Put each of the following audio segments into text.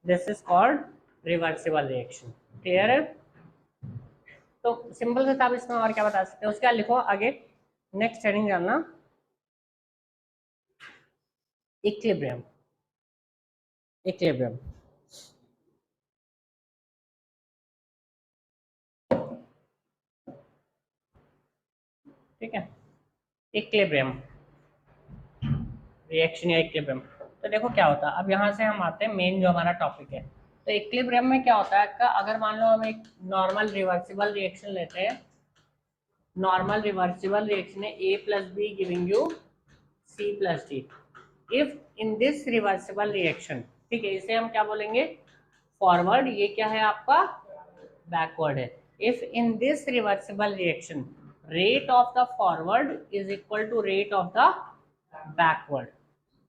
This is called reversible reaction. Clear है? तो simple से आप इसमें और क्या बता सकते हैं, उसके बाद लिखो आगे नेक्स्ट हेडिंग जानना, इक्विलिब्रियम। इक्विलिब्रियम ठीक है, इक्विलिब्रियम रिएक्शन या इक्विलिब्रियम। तो देखो क्या होता है, अब यहाँ से हम आते हैं मेन जो हमारा टॉपिक है। तो इक्विलिब्रियम में क्या होता है का, अगर मान लो हम एक नॉर्मल रिवर्सिबल रिएक्शन लेते हैं, नॉर्मल रिवर्सिबल रिएक्शन है A plus B giving you C plus D. If in this reversible reaction, ठीक है, इसे हम क्या बोलेंगे, फॉरवर्ड, ये क्या है आपका बैकवर्ड है। If in this reversible reaction rate of the forward is equal to rate of the backward,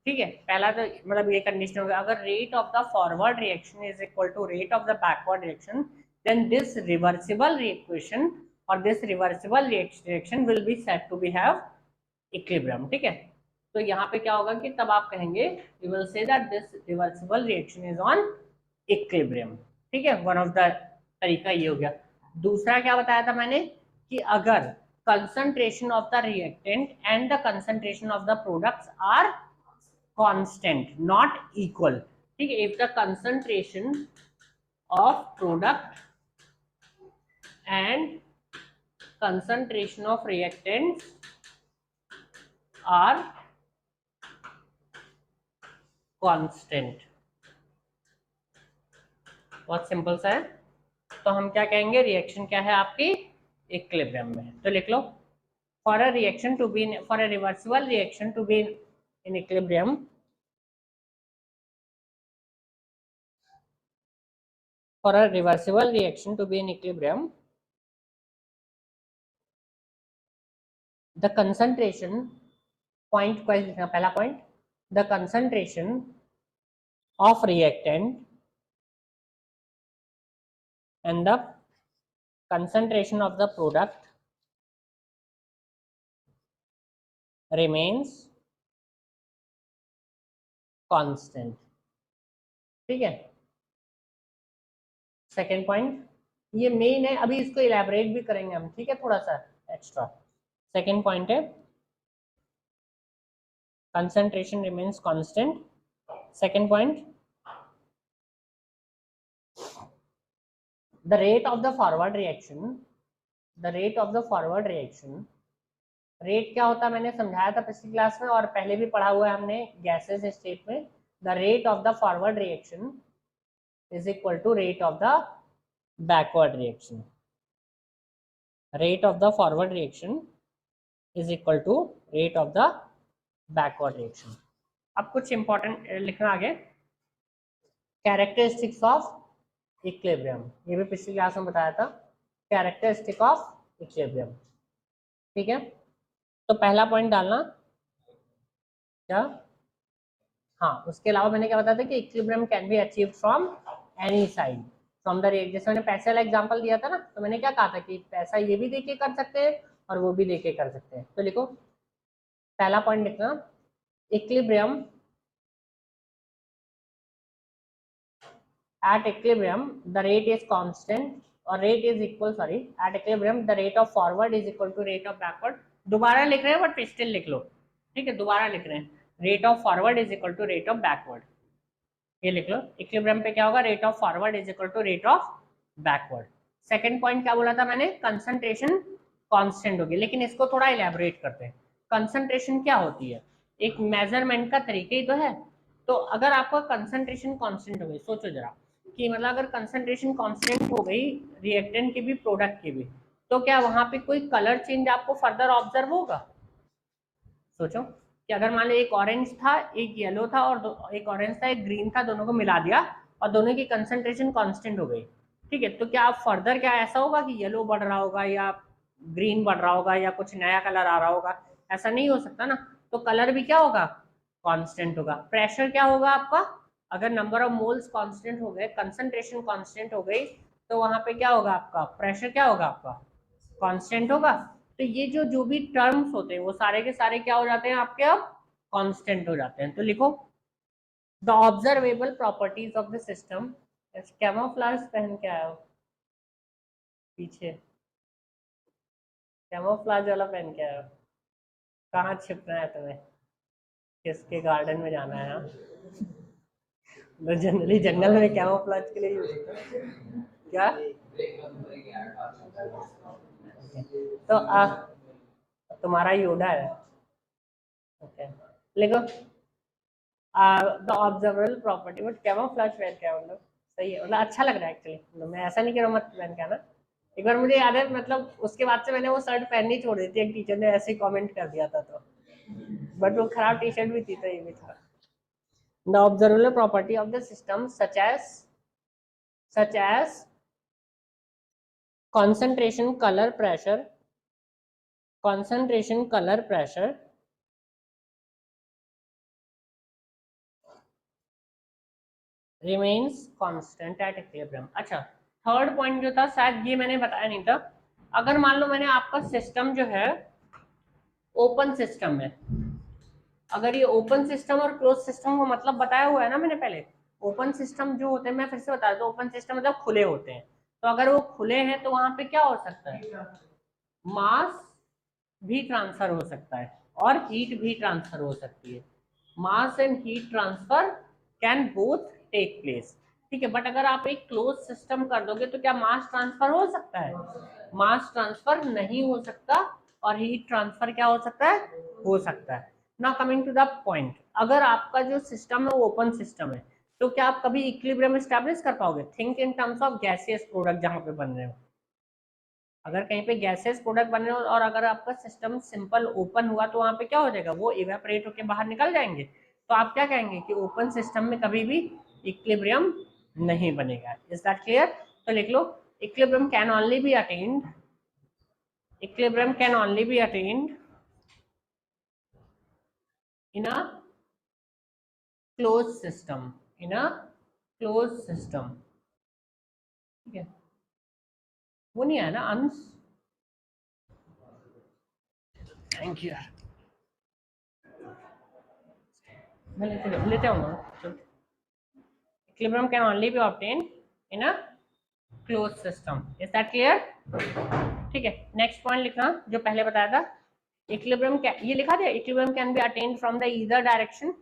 ठीक है, पहला तो मतलब ये कंडीशन होगा, अगर rate of the forward reaction is equal to rate of the backward reaction, then this reversible reaction और this reversible reaction will be said to be have equilibrium, ठीक है। तो यहाँ पे क्या होगा कि तब आप कहेंगे you will say that this reversible reaction is on equilibrium, ठीक है। वन ऑफ द तरीका ये हो गया। दूसरा क्या बताया था मैंने कि अगर concentration of the reactant and the concentration of the products are constant not equal, ठीक है, if the concentration of product and concentration of reactants are constant, बहुत सिंपल सा है। तो हम क्या कहेंगे, रिएक्शन क्या है आपकी इक्विलिब्रियम में। तो लिख लो, for a reaction to be, for a reversible reaction to be in equilibrium, for a reversible reaction to be in equilibrium, the concentration, point wise लिखना, पहला point, the concentration of reactant and the concentration of the product remains constant, ठीक है। Second point, ये main है, अभी इसको elaborate भी करेंगे हम, ठीक है, थोड़ा सा एक्स्ट्रा। सेकेंड पॉइंट है concentration remains constant. Second point, the rate of the forward reaction, the rate of the forward reaction, rate क्या होता है मैंने समझाया था पिछली क्लास में और पहले भी पढ़ा हुआ है हमने गैसेस स्टेट में। The rate of the forward reaction is equal to rate of the backward reaction, rate of the forward reaction is equal to rate of the backward reaction. अब कुछ इंपॉर्टेंट लिखना आगे, कैरेक्टरिस्टिक्स ऑफ इक्विलिब्रियम, ये भी पिछली class में बताया था, कैरेक्टरिस्टिक ऑफ इक्विलिब्रियम, ठीक है। तो पहला पॉइंट डालना क्या, हाँ, उसके अलावा मैंने क्या बताया था कि equilibrium can be achieved from any side from the rate. जैसे मैंने पैसे वाला एग्जांपल दिया था ना, तो मैंने क्या कहा था कि पैसा ये भी देके कर सकते हैं और वो भी देके कर सकते हैं। तो लिखो, पहला पॉइंट लिखना, equilibrium, at equilibrium the rate is constant or rate is equal, sorry, at equilibrium the rate of forward is equal to rate of backward। दोबारा लिख रहे हैं बट स्टिल लिख लो, ठीक है, दोबारा लिख रहे हैं, rate of forward is equal to rate of backward, ये लिख लो। इक्विलिब्रियम पे क्या होगा, rate of forward is equal to rate of backward. Second point क्या बोला था मैंने, कंसंट्रेशन कांस्टेंट होगी, लेकिन इसको थोड़ा इलेबोरेट करते हैं। कंसंट्रेशन क्या होती है, एक मेजरमेंट का तरीका ही तो है। तो अगर आपका कंसंट्रेशन कांस्टेंट हो गई, सोचो जरा कि मतलब अगर कंसंट्रेशन कांस्टेंट हो गई रिएक्टेंट की भी प्रोडक्ट की भी, तो क्या वहां पे कोई कलर चेंज आपको फर्दर ऑब्जर्व होगा? सोचो कि अगर मान लो एक ऑरेंज था, एक येलो था और एक ऑरेंज था, एक ग्रीन था, दोनों को मिला दिया और दोनों की कंसंट्रेशन कांस्टेंट हो गई, ठीक है, तो क्या आप फर्दर क्या ऐसा होगा कि येलो बढ़ रहा होगा या ग्रीन बढ़ रहा होगा या कुछ नया कलर आ रहा होगा? ऐसा नहीं हो सकता ना। तो कलर भी क्या होगा, कांस्टेंट होगा। प्रेशर क्या होगा आपका, अगर नंबर ऑफ मोल्स कांस्टेंट हो गए, कंसंट्रेशन कांस्टेंट हो गई, तो वहां पे क्या होगा आपका, प्रेशर क्या होगा आपका, कांस्टेंट होगा। तो ये जो जो भी टर्म्स होते हैं वो सारे के सारे क्या हो जाते हैं आपके, अब कांस्टेंट हो जाते हैं। तो लिखो, the observable properties of the system. Camouflage पहन के आया हो पीछे, कैमोफ्लेज वाला पहन के आया हो। कहाँ छिपना है तुम्हें, किसके गार्डन में जाना है? जनरली जंगल में कैमोफ्लेज के लिए यूज होता है क्या? तो तुम्हारा योडा है। ओके लिखो the observable property but camouflage पहन के, मतलब सही है, मतलब अच्छा लग रहा है एक्चुअली। मतलब मैं ऐसा नहीं कह रहा हूँ मत पहन के आना। एक बार मुझे याद है, मतलब उसके बाद से मैंने वो शर्ट पहननी छोड़ दी थी, एक टीचर ने ऐसे ही कमेंट कर दिया था, तो बट वो खराब टी शर्ट भी थी तो ये भी था। The observable property of the system such as concentration color pressure remains constant at equilibrium। अच्छा, थर्ड पॉइंट जो था शायद ये मैंने बताया नहीं था। अगर मान लो मैंने आपका सिस्टम जो है ओपन सिस्टम है, अगर ये ओपन सिस्टम और क्लोज सिस्टम को मतलब बताया हुआ है ना मैंने पहले। ओपन सिस्टम जो होते हैं, मैं फिर से बता दूं, ओपन सिस्टम मतलब खुले होते हैं। तो अगर वो खुले हैं तो वहां पे क्या हो सकता है, मास भी ट्रांसफर हो सकता है और हीट भी ट्रांसफर हो सकती है। Mass and heat transfer can both take place. ठीक है, बट अगर आप एक क्लोज सिस्टम कर दोगे तो क्या मास ट्रांसफर हो सकता है? मास ट्रांसफर नहीं हो सकता, और हीट ट्रांसफर क्या हो सकता है? हो सकता है। Now coming to the point, अगर आपका जो सिस्टम है वो ओपन सिस्टम है तो क्या आप कभी इक्विलिब्रियम एस्टैब्लिश कर पाओगे? Think in terms of gaseous product जहां पे बन रहे हो। अगर कहीं पे गैसेस प्रोडक्ट बन रहे हो और अगर आपका सिस्टम सिंपल ओपन हुआ तो वहां पे क्या हो जाएगा, वो इवेपोरेट होकर बाहर निकल जाएंगे। तो आप क्या कहेंगे कि ओपन सिस्टम में कभी भी इक्विलिब्रियम नहीं बनेगा। Is that clear? तो लिख लो, equilibrium can only be attained, equilibrium can only be attained in a closed system, in a closed system। ठीक है, वो नहीं आया ना अंश? थैंक यू यार, मैं लेते आऊंगा। Equilibrium can only be obtained in a closed system। Is that clear? ठीक है, नेक्स्ट पॉइंट लिखना जो पहले बताया था। इक्विलिब्रियम ये लिखा दिया, equilibrium can be attained from the either direction.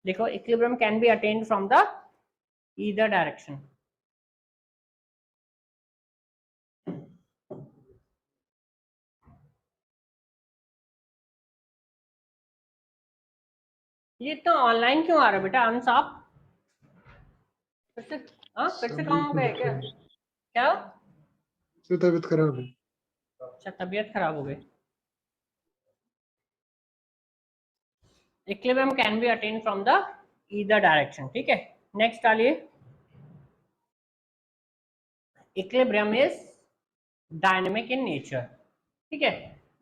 लिखो, equilibrium can be attained from the either direction. ये तो ऑनलाइन क्यों आ रहा है बेटा अंश? आप फिर से, हाँ फिर से काम हो गया क्या? क्या तबीयत खराब है। अच्छा, तबीयत खराब हो गई। Equilibrium can be attained from the either direction. ठीक है, नेक्स्ट डालिए, equilibrium is dynamic in nature. ठीक है,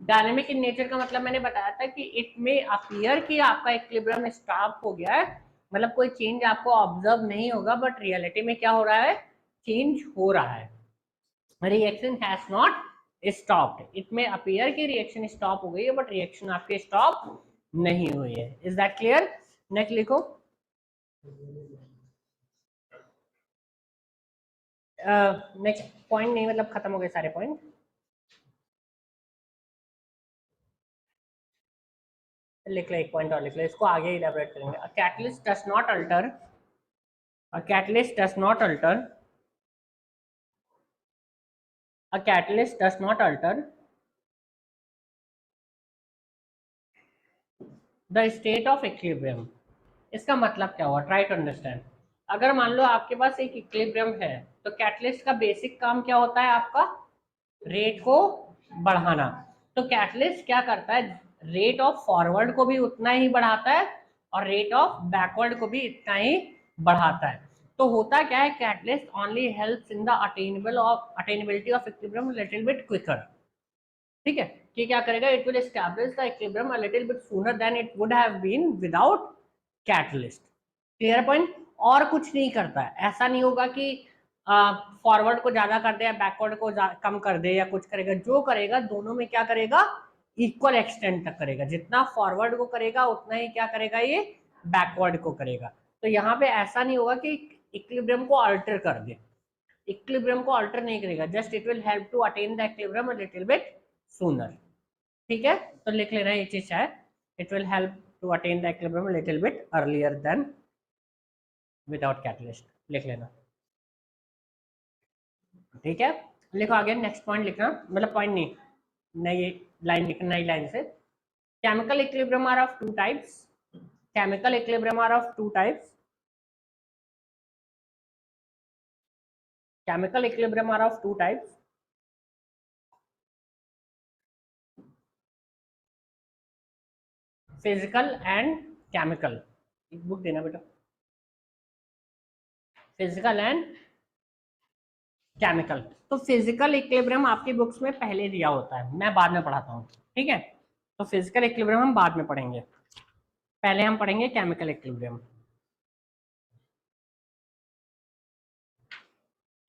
डायनेमिक इन नेचर का मतलब मैंने बताया था कि इट में अपीयर कि आपका इक्विलिब्रियम स्टॉप हो गया है, मतलब कोई चेंज आपको ऑब्जर्व नहीं होगा, बट रियलिटी में क्या हो रहा है, चेंज हो रहा है। Reaction has not stopped, it में अपीयर कि रिएक्शन स्टॉप हो गई है बट रिएक्शन आपकी स्टॉप नहीं हुई है। Is that clear? नेक्स्ट लिखो, नेक्स्ट पॉइंट नहीं, मतलब खत्म हो गए सारे पॉइंट। लिख लो, एक पॉइंट और लिख लो, इसको आगे इलैबोरेट करेंगे। A catalyst does not alter, a catalyst does not alter, a catalyst does not alter the state of equilibrium। इसका मतलब क्या हुआ, ट्राई टू अंडरस्टैंड। अगर मान लो आपके पास एक इक्विलिब्रियम है तो कैटलिस्ट का बेसिक काम क्या होता है, आपका रेट को बढ़ाना। तो कैटलिस्ट क्या करता है, रेट ऑफ फॉरवर्ड को भी उतना ही बढ़ाता है और रेट ऑफ बैकवर्ड को भी इतना ही बढ़ाता है। तो होता क्या है, catalyst only helps in the attainability of equilibrium little bit quicker. ठीक है, कि क्या करेगा, it will establish the equilibrium a little bit sooner than it would have been without catalyst. Clear point? और कुछ नहीं करता है, ऐसा नहीं होगा कि फॉरवर्ड को ज्यादा कर दे या बैकवर्ड को कम कर दे या कुछ करेगा। जो करेगा दोनों में क्या करेगा, इक्वल एक्सटेंट तक करेगा। जितना फॉरवर्ड को करेगा उतना ही क्या करेगा, ये बैकवर्ड को करेगा। तो यहाँ पे ऐसा नहीं होगा कि इक्विलिब्रियम को अल्टर कर दे, इक्विलिब्रियम को अल्टर नहीं करेगा, just it will help to attain the equilibrium a little bit sooner. ठीक है, तो लिख लेना ये चीज है, it will help to attain the equilibrium a little bit earlier than without catalyst, लिख लेना। ठीक है, लिखो आगे, नेक्स्ट पॉइंट लिखना, मतलब पॉइंट नहीं, नई लाइन लिखना, नई लाइन से। Chemical equilibrium are of two types, chemical equilibrium are of two types, chemical equilibrium are of two types, physical and chemical। एक बुक देना बेटा, फिजिकल एंड केमिकल। तो फिजिकल इक्विलिब्रियम आपकी बुक्स में पहले दिया होता है, मैं बाद में पढ़ाता हूँ। ठीक है, तो फिजिकल इक्विलिब्रियम हम बाद में पढ़ेंगे, पहले हम पढ़ेंगे केमिकल इक्विलिब्रियम।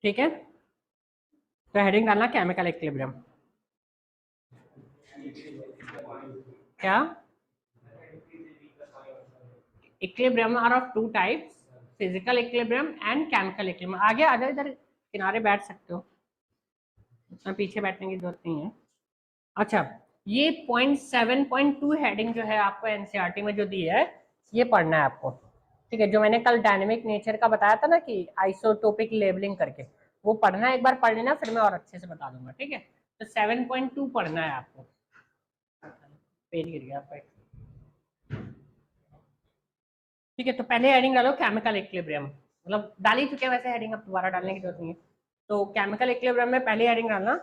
ठीक है, तो हेडिंग डालना केमिकल इक्विलिब्रियम। क्या, equilibrium are of two types, physical equilibrium and chemical equilibrium. आगे आ जाओ, इधर किनारे बैठ सकते हो, उतना पीछे बैठने की जरूरत नहीं है। अच्छा, ये पॉइंट 7.2 हेडिंग जो है आपको एनसीईआरटी में जो दी है, ये पढ़ना है आपको। ठीक है, जो मैंने कल डायनेमिक नेचर का बताया था ना कि आइसोटोपिक लेबलिंग करके, वो पढ़ना है, एक बार पढ़ लेना, फिर मैं और अच्छे से बता दूंगा। ठीक है, तो 7.2 पढ़ना है आपको। पेज गिर गया आपका। ठीक है, तो पहले हेडिंग डालो केमिकल इक्विलिब्रियम, मतलब डाल ही चुके हैं वैसे हेडिंग, अब दोबारा डालने की जरूरत नहीं है। तो केमिकल इक्विलिब्रियम में पहली हेडिंग डालना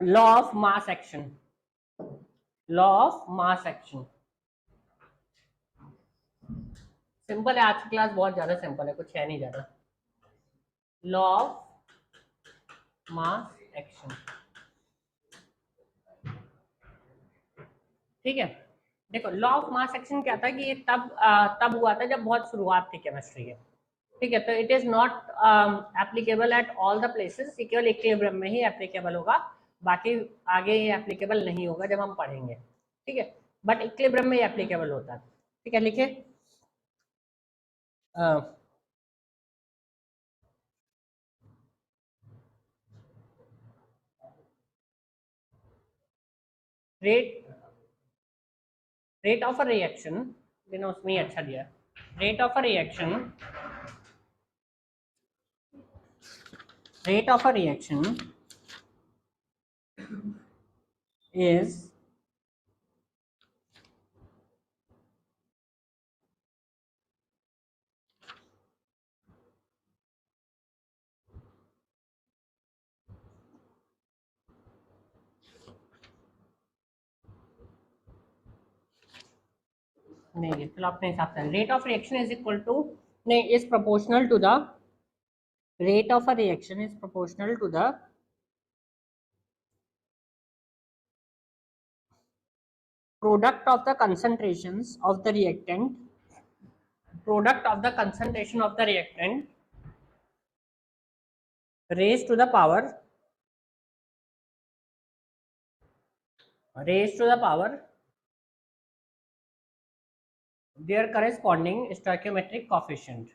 law of mass action, law of mass action. Simple है, आज की क्लास बहुत ज्यादा सिंपल है, कुछ है नहीं ज्यादा। लॉ ऑफ मास एक्शन, ठीक है। देखो, लॉ ऑफ मास एक्शन क्या था कि ये तब हुआ था जब बहुत शुरुआत थी केमिस्ट्री के। ठीक है, तो it is not applicable at all the places, केवल इक्विलिब्रियम में ही एप्लीकेबल होगा, बाकी आगे ये एप्लीकेबल नहीं होगा जब हम पढ़ेंगे। ठीक है, बट इक्विलिब्रियम में एप्लीकेबल होता है। ठीक है, लिखे रेट ऑफ अ रिएक्शन, मैंने उसमें ही अच्छा दिया, rate of a reaction, rate of a reaction is नहीं, चलो अपने हिसाब से, rate of reaction is equal to, नहीं, is proportional to the, rate of a reaction is proportional to the product of the concentrations of the reactant, product of the concentration of the reactant raised to the power, raised to the power their corresponding stoichiometric coefficient,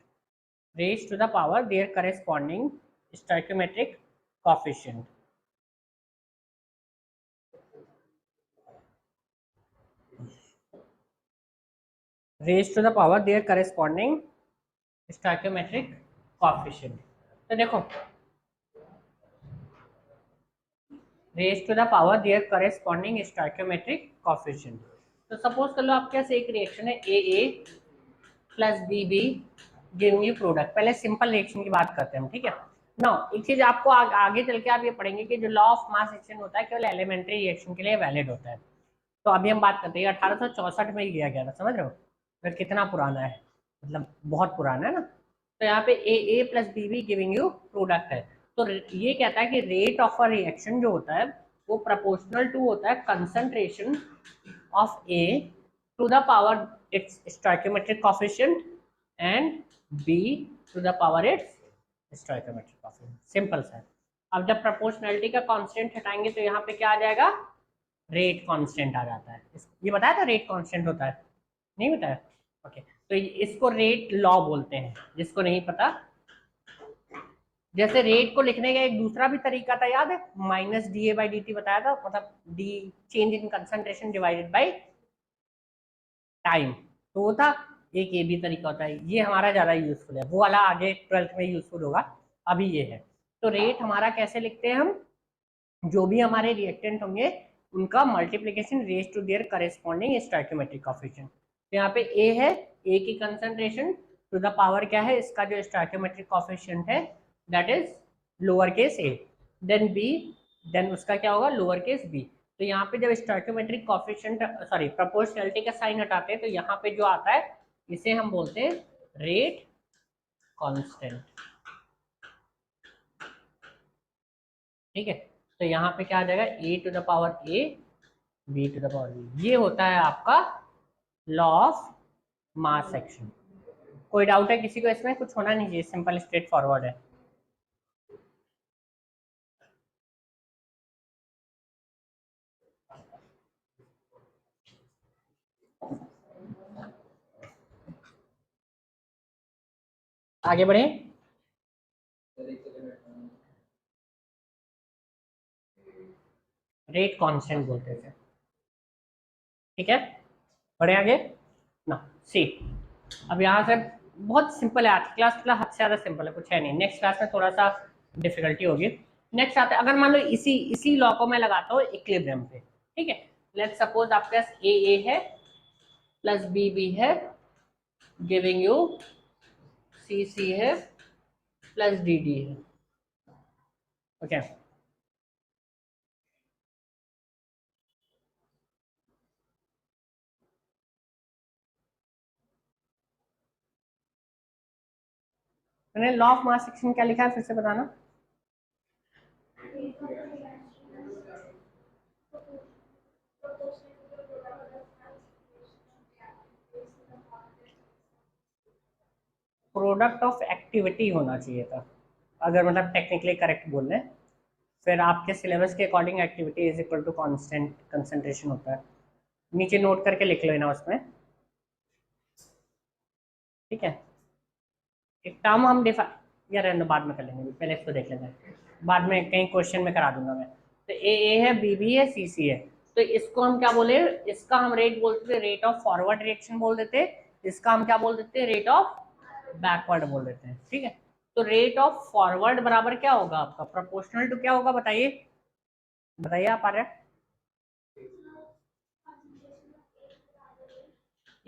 raised to the power their corresponding stoichiometric coefficient। raised to the power their corresponding stoichiometric coefficient। तो देखो, raised to the power their corresponding stoichiometric coefficient। तो suppose कर लो आपके पास एक reaction है AA plus BB giving you product. पहले simple reaction की बात करते हैं हम, ठीक है ना। एक चीज आपको आगे चल के आप ये पढ़ेंगे कि जो लॉ ऑफ मास एक्शन होता है केवल एलिमेंट्री रिएक्शन के लिए वैलिड होता है। तो अभी हम बात करते हैं 1864 में ही लिया गया था, समझ रहे हो, फिर कितना पुराना है, मतलब बहुत पुराना है ना। तो यहाँ पे AA plus BB giving you product है, तो ये कहता है कि रेट ऑफ अ रिएक्शन जो होता है वो प्रोपोर्शनल टू होता है concentration of A to the power its stoichiometric coefficient and B to the power its stoichiometric coefficient. Simple सा। अब जब प्रोपोर्शनलिटी का कांस्टेंट हटाएंगे तो यहाँ पे क्या आ जाएगा, रेट कांस्टेंट आ जाता है। ये बताया था रेट कांस्टेंट होता है। नहीं बताया? ओके, तो इसको रेट लॉ बोलते हैं, जिसको नहीं पता। जैसे रेट को लिखने का एक दूसरा भी तरीका था, याद है? Minus D A by D T बताया था, मतलब D change in concentration divided by time, तो वो था। एक ये भी तरीका होता है, ये हमारा ज्यादा यूजफुल है, वो वाला आगे 12th में यूजफुल होगा, अभी ये है। तो रेट हमारा कैसे लिखते हैं हम? जो भी हमारे रिएक्टेंट होंगे उनका multiplication raise to their corresponding stoichiometric coefficient. तो यहाँ पे ए है, ए की कंसंट्रेशन टू द पावर क्या है, इसका जो स्टोइकियोमेट्रिक कोएफिशिएंट है that is lower case A, then B, then उसका क्या होगा, लोअर केस बी। तो यहाँ पे जब स्टोइकियोमेट्रिक कोएफिशिएंट सॉरी प्रोपोर्शनैलिटी का साइन हटाते हैं तो यहाँ पे जो आता है इसे हम बोलते हैं रेट कांस्टेंट। ठीक है, तो यहाँ पे क्या आ जाएगा, A to the power A B to the power B. ये होता है आपका लॉ ऑफ मास सेक्शन। कोई डाउट है किसी को इसमें? कुछ होना नहीं चाहिए, सिंपल स्ट्रेट फॉरवर्ड है। आगे बढ़े। रेट कांस्टेंट बोलते थे, ठीक है। बढ़े आगे ना, सी। अब यहाँ से बहुत सिंपल है, आज क्लास हद से ज्यादा सिंपल है, कुछ है नहीं। नेक्स्ट क्लास में थोड़ा सा डिफिकल्टी होगी। नेक्स्ट आता है, अगर मान लो इसी लॉ को मैं लगाता हूँ इक्विलिब्रियम पे, ठीक है। लेट्स सपोज आपके पास ए है प्लस बी है, गिविंग यू सी है प्लस डी है। ओके, मैंने लॉ ऑफ मास सेक्शन क्या लिखा है फिर से बताना। प्रोडक्ट ऑफ एक्टिविटी होना चाहिए था, अगर मतलब टेक्निकली करेक्ट बोल रहे हैं। फिर आपके सिलेबस के according activity is equal to constant concentration होता है, नीचे नोट करके लिख लेना उसमें, ठीक है। एक टर्म हम या रहने दो, बाद में कर लेंगे, पहले इसको देख लेते हैं, बाद में कहीं क्वेश्चन में करा दूंगा मैं। तो ए है, बी है, सी है। तो इसको हम क्या बोले, इसका हम रेट बोलते थे रेट ऑफ फॉरवर्ड रिएक्शन बोल देते, इसका हम क्या बोल देते हैं, रेट ऑफ बैकवर्ड बोल देते हैं, ठीक है। तो रेट ऑफ फॉरवर्ड बराबर क्या होगा आपका, प्रोपोर्शनल टू क्या होगा, बताइए बताइए आप आ रहे हैं,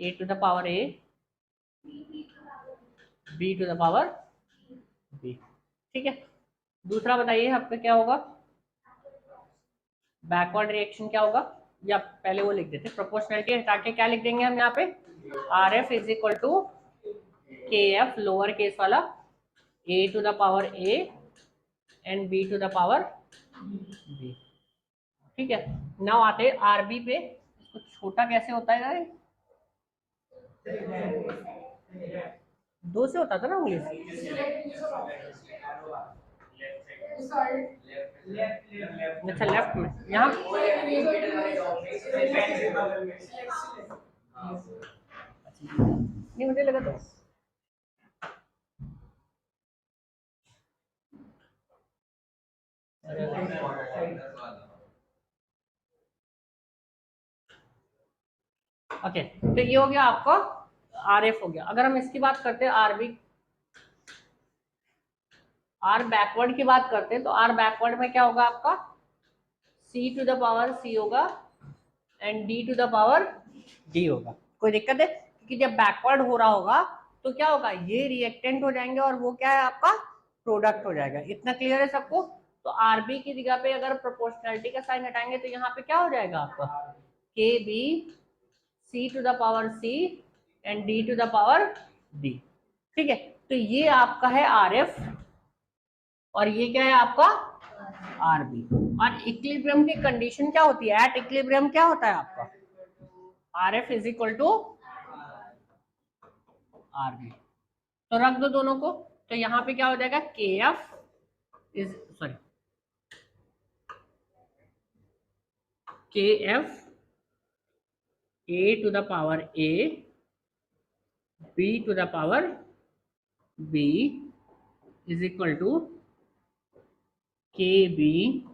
A to the power A B to the power B, ठीक है। दूसरा बताइए आपका क्या होगा, बैकवर्ड रिएक्शन क्या होगा, या पहले वो लिख देते, प्रोपोर्शनलिटी हटा के क्या लिख देंगे हम यहाँ पे, R F is equal to K F lower case वाला A to the power A and B to the power B, ठीक है। नाउ आते हैं आरबी पे, इसको छोटा कैसे होता है यार, दो से होता था ना उंगली अच्छा लेफ्ट में यहाँ, नहीं मुझे लगा तो ओके। तो ये हो गया आपका आर एफ हो गया। अगर हम इसकी बात करते हैं आरबी, आर बैकवर्ड की बात करते हैं, तो आर बैकवर्ड में क्या होगा आपका, C to the power C होगा and D to the power D होगा। कोई दिक्कत है? क्योंकि जब बैकवर्ड हो रहा होगा तो क्या होगा, ये रिएक्टेंट हो जाएंगे और वो क्या है आपका प्रोडक्ट हो जाएगा। इतना क्लियर है सबको? तो आरबी की जगह पे अगर प्रोपोर्शनैलिटी का साइन हटाएंगे तो यहाँ पे क्या हो जाएगा आपका, K B C to the power C and D to the power D, ठीक है। तो ये आपका है आर एफ और ये क्या है आपका आरबी। और इक्विलिब्रियम की कंडीशन क्या होती है, एट इक्विलिब्रियम क्या होता है आपका, R F is equal to RB. तो रख दो दोनों को, तो यहाँ पे क्या हो जाएगा, K F is sorry K F A to the power A B to the power B is equal to KB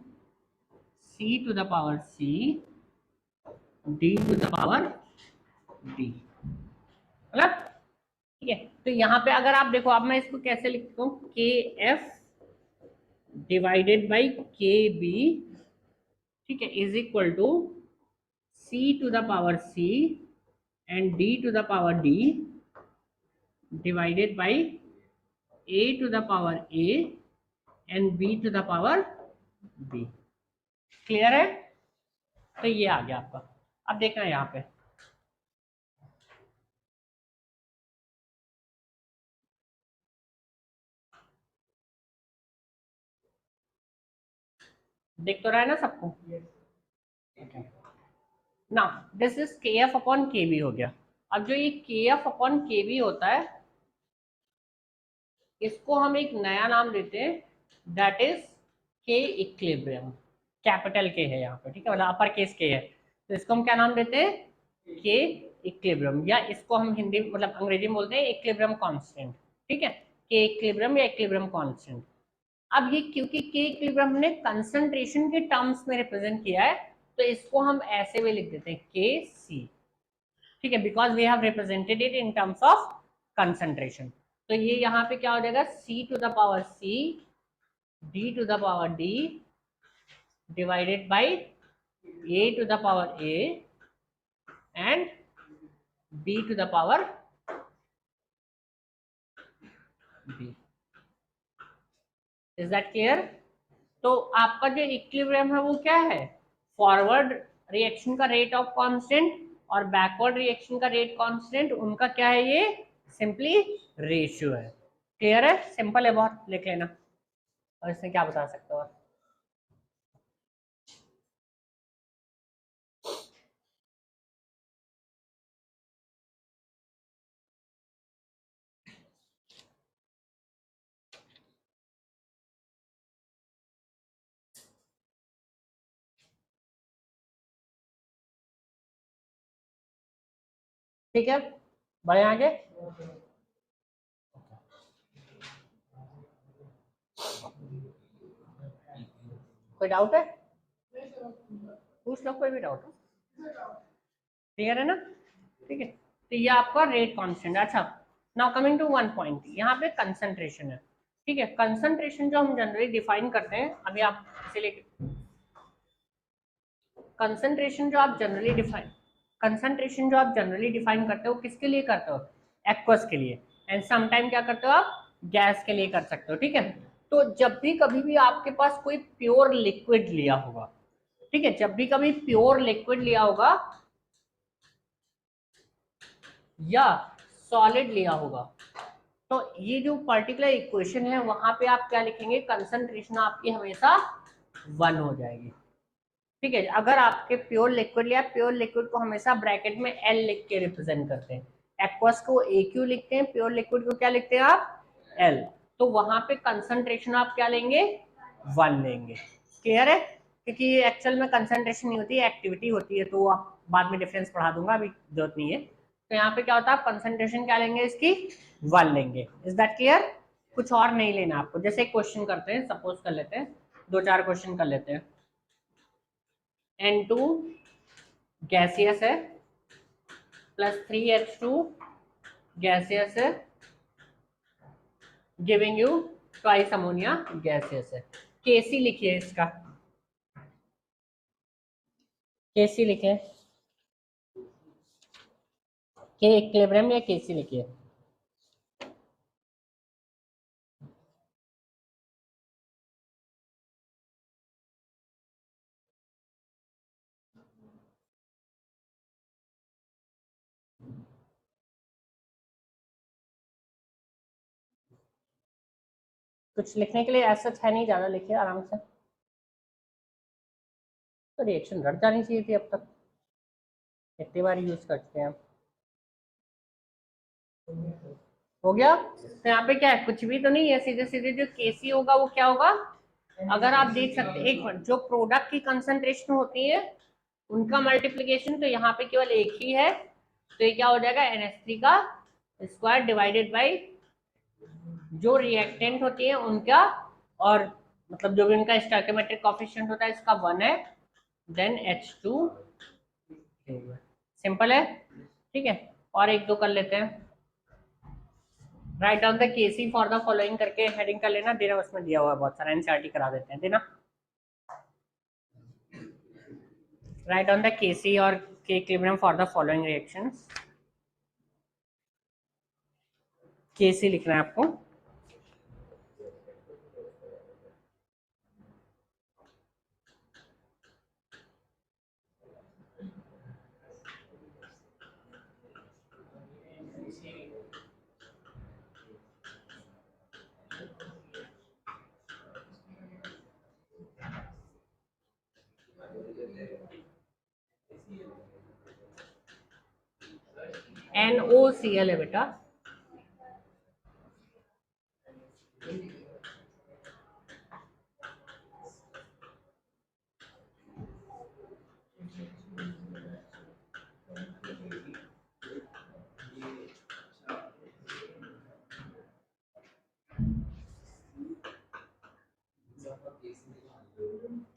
C to the power C D to the power D, मतलब ठीक है। तो यहाँ पे अगर आप देखो, अब मैं इसको कैसे लिखता हूँ, K F divided by K B, ठीक है, is equal to C to the power C and D to the power D divided by A to the power A and B to the power B. Clear है? तो ये आ गया आपका। अब देखना यहाँ पे, देख तो रहा है ना सबको? ना दिस इज के एफ अपॉन के बी हो गया। अब जो ये के एफ अपॉन के बी होता है, इसको हम एक नया नाम देते हैं, दैट इज के इक्विलिब्रियम। कैपिटल के है यहाँ पे, ठीक है, मतलब अपर केस के है, तो इसको हम क्या नाम देते हैं, के इक्विलिब्रियम, या इसको हम हिंदी मतलब अंग्रेजी में बोलते हैं इक्विलिब्रियम कांस्टेंट, ठीक है, के इक्विलिब्रियम या इक्विलिब्रियम कांस्टेंट। अब ये क्योंकि के इक्विलिब्रियम हमने कंसंट्रेशन के टर्म्स में रिप्रेजेंट किया है, तो इसको हम ऐसे भी लिख देते हैं के सी, ठीक है, because we have represented it in terms of concentration. तो ये यहाँ पे क्या हो जाएगा, C to the power C D to the power D divided by A to the power A and B to the power B. Is that clear? तो आपका जो इक्विलिब्रियम है वो क्या है, फॉरवर्ड रिएक्शन का रेट ऑफ कांस्टेंट और बैकवर्ड रिएक्शन का रेट कांस्टेंट, उनका क्या है, ये सिंपली रेशियो है। क्लियर है? सिंपल है बहुत, लिख लेना। और इसमें क्या बता सकते हो? ठीक है, बढ़े आगे। कोई डाउट है? पूछ लो, कोई भी डाउट हो। क्लियर है ना? ठीक है, तो ये आपका रेट कांस्टेंट। अच्छा, now coming to one point, यहाँ पे कंसंट्रेशन है, ठीक है। कंसंट्रेशन जो हम जनरली डिफाइन करते हैं, अभी आप इसीलिए कंसंट्रेशन जो आप जनरली डिफाइन करते हो, किसके लिए करते हो, एक्वस के लिए, एंड समटाइम क्या करते हो आप, गैस के लिए कर सकते हो, ठीक है। तो जब भी कभी भी आपके पास कोई प्योर लिक्विड लिया होगा, ठीक है, जब भी कभी प्योर लिक्विड लिया होगा या सॉलिड लिया होगा, तो ये जो पर्टिकुलर इक्वेशन है वहां पे आप क्या लिखेंगे, कंसंट्रेशन आपकी हमेशा 1 हो जाएगी, ठीक है। अगर आपके प्योर लिक्विड लिया, प्योर लिक्विड को हमेशा ब्रैकेट में एल लिख के रिप्रेजेंट करते हैं, एक्वस को AQ लिखते हैं, प्योर लिक्विड को क्या लिखते हैं आप, एल। तो वहां पे कंसंट्रेशन आप क्या लेंगे, 1 लेंगे। क्लियर है? क्योंकि एक्चुअल में कंसंट्रेशन नहीं होती है, एक्टिविटी होती है, तो आप बाद में डिफरेंस पढ़ा दूंगा, अभी जरूरत नहीं है। तो यहाँ पे क्या होता है, आप कंसंट्रेशन क्या लेंगे, इसकी 1 लेंगे। Is that clear? कुछ और नहीं लेना आपको। जैसे एक क्वेश्चन करते हैं, सपोज कर लेते हैं, 2-4 क्वेश्चन कर लेते हैं। N2 गैसियस है प्लस 3H2 गैसियस है, giving you twice ammonia gaseous है। केसी लिखिए, इसका केसी लिखे, के इक्विलिब्रियम या केसी लिखिए। कुछ लिखने के लिए ऐसा है नहीं, ज्यादा लिखिए आराम से, तो रिएक्शन रट जानी चाहिए थी अब तक, इतनी बार यूज करते हैं। हो गया? तो यहाँ पे क्या है, कुछ भी तो नहीं है, सीधे सीधे जो केसी होगा वो क्या होगा, अगर आप देख सकते हैं, एक मिनट, जो प्रोडक्ट की कंसंट्रेशन होती है उनका मल्टीप्लीकेशन, तो यहाँ पे केवल एक ही है, तो ये क्या हो जाएगा, NH3 का स्क्वायर डिवाइडेड बाई जो रिएक्टेंट होती है उनका, और मतलब जो भी उनका स्टोइकोमेट्रिक कोएफिशिएंट होता है इसका 1 है, देन H2। सिंपल है, ठीक है। और एक दो कर लेते हैं। Write down the KC for the following करके हेडिंग कर लेना, देना उसमें दिया हुआ है बहुत सारा, एनसीईआरटी करा देते हैं, देना। राइट डाउन द केसी और K equilibrium for the following reactions. K C लिखना है आपको। NOCl है बेटा।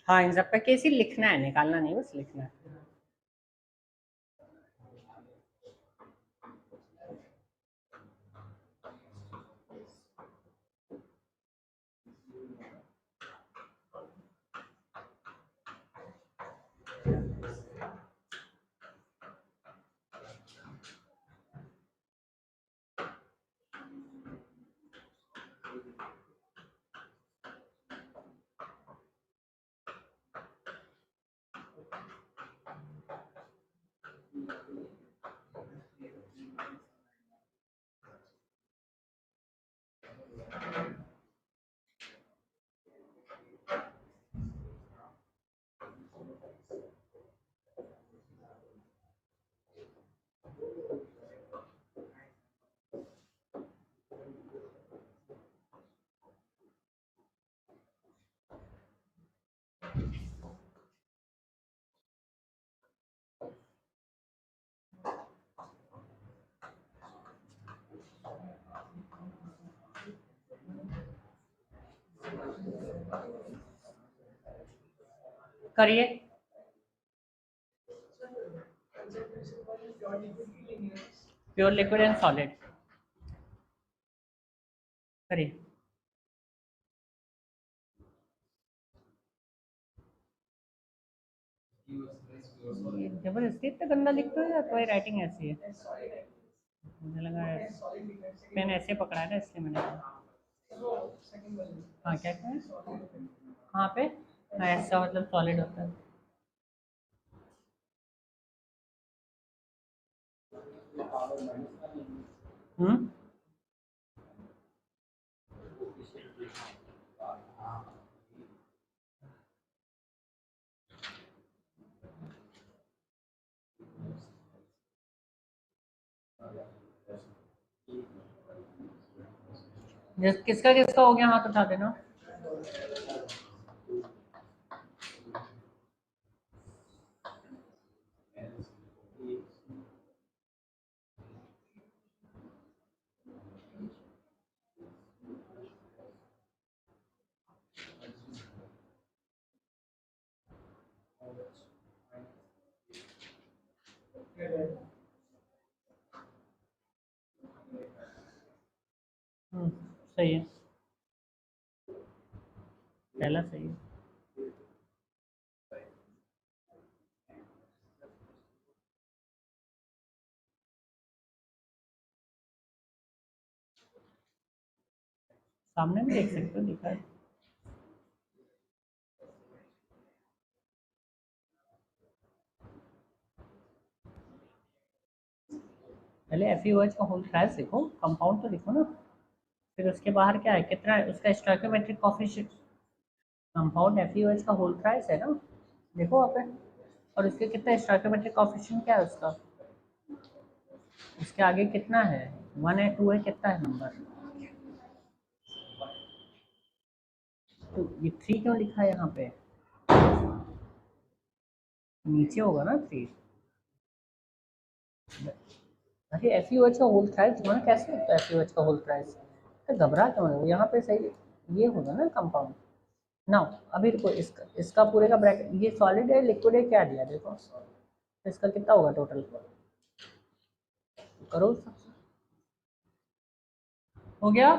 हाँ, इन सब का केसी लिखना है, निकालना नहीं, बस लिखना है। करिए। प्योर लिक्विड एंड सॉलिड करिए। जबरदस्ती इतना गंदा लिखते हो या तुम्हारी राइटिंग ऐसी है? मुझे लगा पेन ऐसे पकड़ा है ना, इसलिए मैंने कहा। हाँ, क्या क्या है कहाँ पे? हाँ, ऐसा मतलब सॉलिड होता है। हम्म। किसका किसका हो गया, हाथ उठा देना। सही है, पहला सही है। सामने भी देख सकते हो, दिखा है। पहले FeOH का होल ट्राइस देखो, कंपाउंड तो देखो ना, फिर उसके बाहर क्या है, कितना है उसका स्टोइकोमेट्रिक कोएफिशिएंट। कंपाउंड FeOH का होल ट्राइस है ना, देखो वहाँ पे। और उसके कितना स्टोइकोमेट्रिक कोएफिशिएंट क्या है उसका, उसके आगे कितना है, 1 है 2 है, कितना है नंबर? तो ये 3 क्यों लिखा है यहाँ पे? नीचे होगा ना 3। अरे FeOH का होल थ्राइस वहाँ कैसे होता है? FeOH का होल थ्राइस तो घबरा क्यों है? यहाँ पे सही ये होगा ना कंपाउंड। नाउ अभी देखो इसका पूरे का ब्रैकेट, ये सॉलिड है लिक्विड है क्या दिया देखो, इसका कितना होगा टोटल, करो हो गया।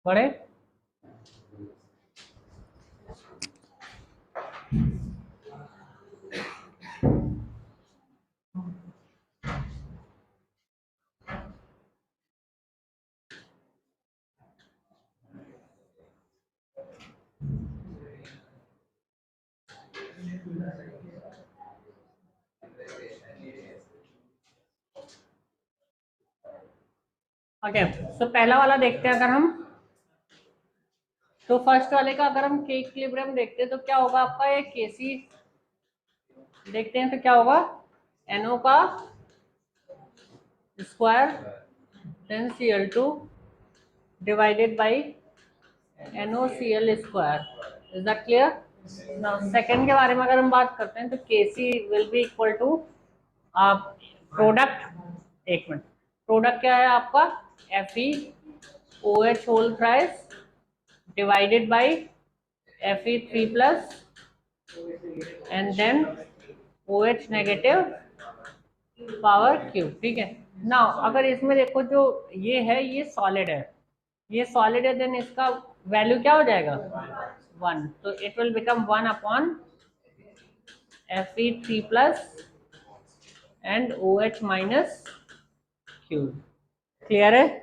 बड़े ओके तो पहला वाला देखते हैं अगर हम, तो फर्स्ट वाले का अगर हम के इक्विलिब्रियम देखते हैं तो क्या होगा आपका, ये केसी देखते हैं तो क्या होगा, NO का square then Cl2 divided by NOCl square, is that clear. Now second के बारे में अगर हम बात करते हैं तो Kc will be equal to product, एक मिनट, प्रोडक्ट क्या है आपका, FeOH whole thrice divided by Fe3 plus and then OH negative power cube, ठीक है। नाउ अगर इसमें देखो जो ये है ये सॉलिड है, ये सॉलिड है, देन इसका वैल्यू क्या हो जाएगा 1, तो it will become 1 upon Fe3 plus and OH minus cube, clear है।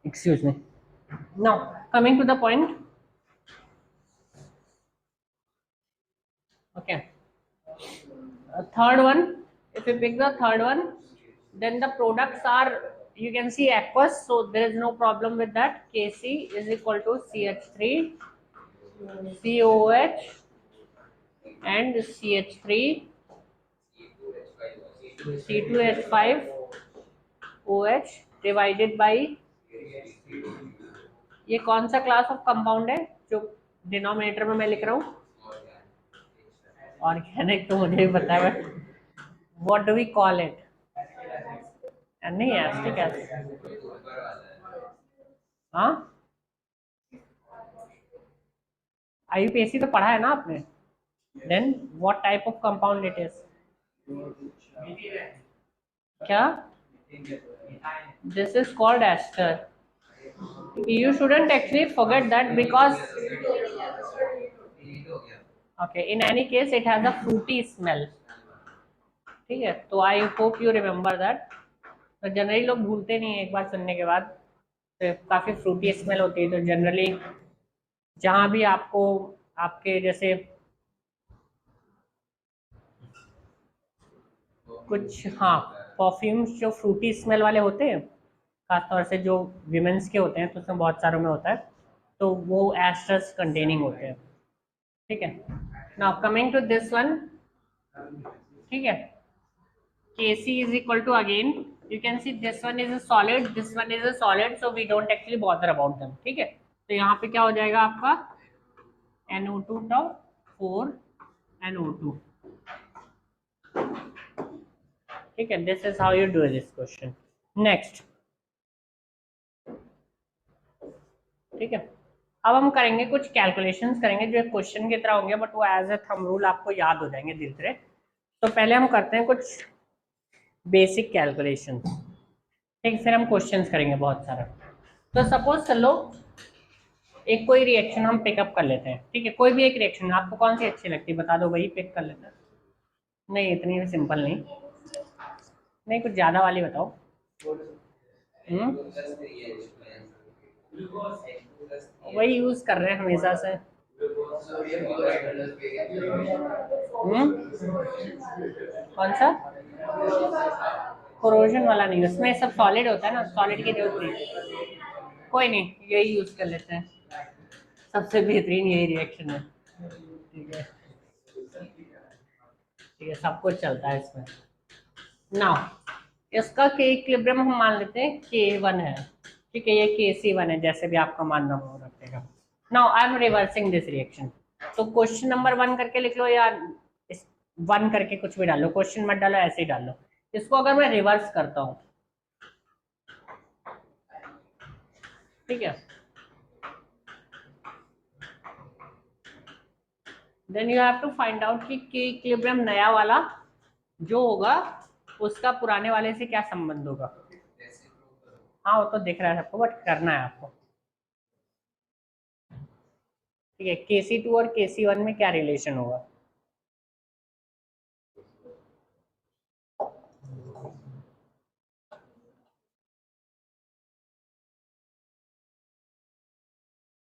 Excuse me. Now coming to the point. Okay. Third one. If you pick the third one, then the products are, you can see aqueous, so there is no problem with that. Kc is equal to CH3, COH, and CH3, C2H5, OH divided by, ये कौन सा class of compound है जो denominator में मैं लिख रहा हूँ, ऑर्गेनिक तो मुझे भी पता है, what do we call it, नहीं एसिटिक एसिड, हाँ IUPAC तो पढ़ा है ना आपने, then what type of compound it is, क्या, this is called ester, you shouldn't actually forget that because okay in any case it has a fruity smell, ठीक है, तो आई होप यू रिमेम्बर दैट, तो जनरली लोग भूलते नहीं है एक बार सुनने के बाद, तो काफ़ी फ्रूटी स्मेल होती है, तो जनरली जहाँ भी आपको आपके जैसे कुछ, हाँ परफ्यूम्स जो फ्रूटी स्मेल वाले होते हैं, खासतौर से जो विमेंस के होते हैं तो उसमें बहुत सारों में होता है, तो वो एस्टर्स कंटेनिंग होते हैं, ठीक है। Now coming to this one, ठीक है, Kc is equal to, again you can see this one is a solid, this one is a solid, so we don't actually bother about them, ठीक है। तो यहाँ पे क्या हो जाएगा आपका NO2 tau 4 NO2, ठीक है, this is how you do this question. Next, ठीक है, अब हम करेंगे कुछ कैलकुलेशंस करेंगे जो एक क्वेश्चन की तरह होंगे, बट वो एज ए थंब रूल आपको याद हो जाएंगे धीरे धीरे। तो पहले हम करते हैं कुछ बेसिक कैलकुलेशन, ठीक, फिर हम क्वेश्चंस करेंगे बहुत सारा। तो सपोज कर लो एक कोई रिएक्शन हम पिकअप कर लेते हैं, ठीक है, कोई भी एक रिएक्शन, आपको कौन सी अच्छी लगती है बता दो, वही पिक कर लेते हैं। नहीं इतनी भी सिंपल नहीं, नहीं कुछ ज़्यादा वाली बताओ। वही यूज कर रहे हैं हमेशा से। कौन सा, कोरोजन वाला नहीं, उसमें सब सॉलिड होता है ना, सॉलिड की जरूरत नहीं, कोई नहीं यही यूज कर लेते हैं, सबसे बेहतरीन यही रिएक्शन है, ठीक है, ठीक है, सब कुछ चलता है इसमें। नाउ इसका के इक्विलिब्रियम हम मान लेते हैं K1 है, ठीक है, ये KC1 है, जैसे भी आपका मानना हो रखेगा। Now I am reversing this reaction, तो क्वेश्चन नंबर 1 करके लिख लो या इस 1 करके कुछ भी डालो, क्वेश्चन मत डालो, ऐसे ही डालो। इसको अगर मैं रिवर्स करता हूँ, ठीक है, then you have to find out कि के इक्विलिब्रियम नया वाला जो होगा उसका पुराने वाले से क्या संबंध होगा। हाँ वो तो दिख रहा है सबको, बट करना है आपको, ठीक है। KC2 और KC1 में क्या रिलेशन होगा।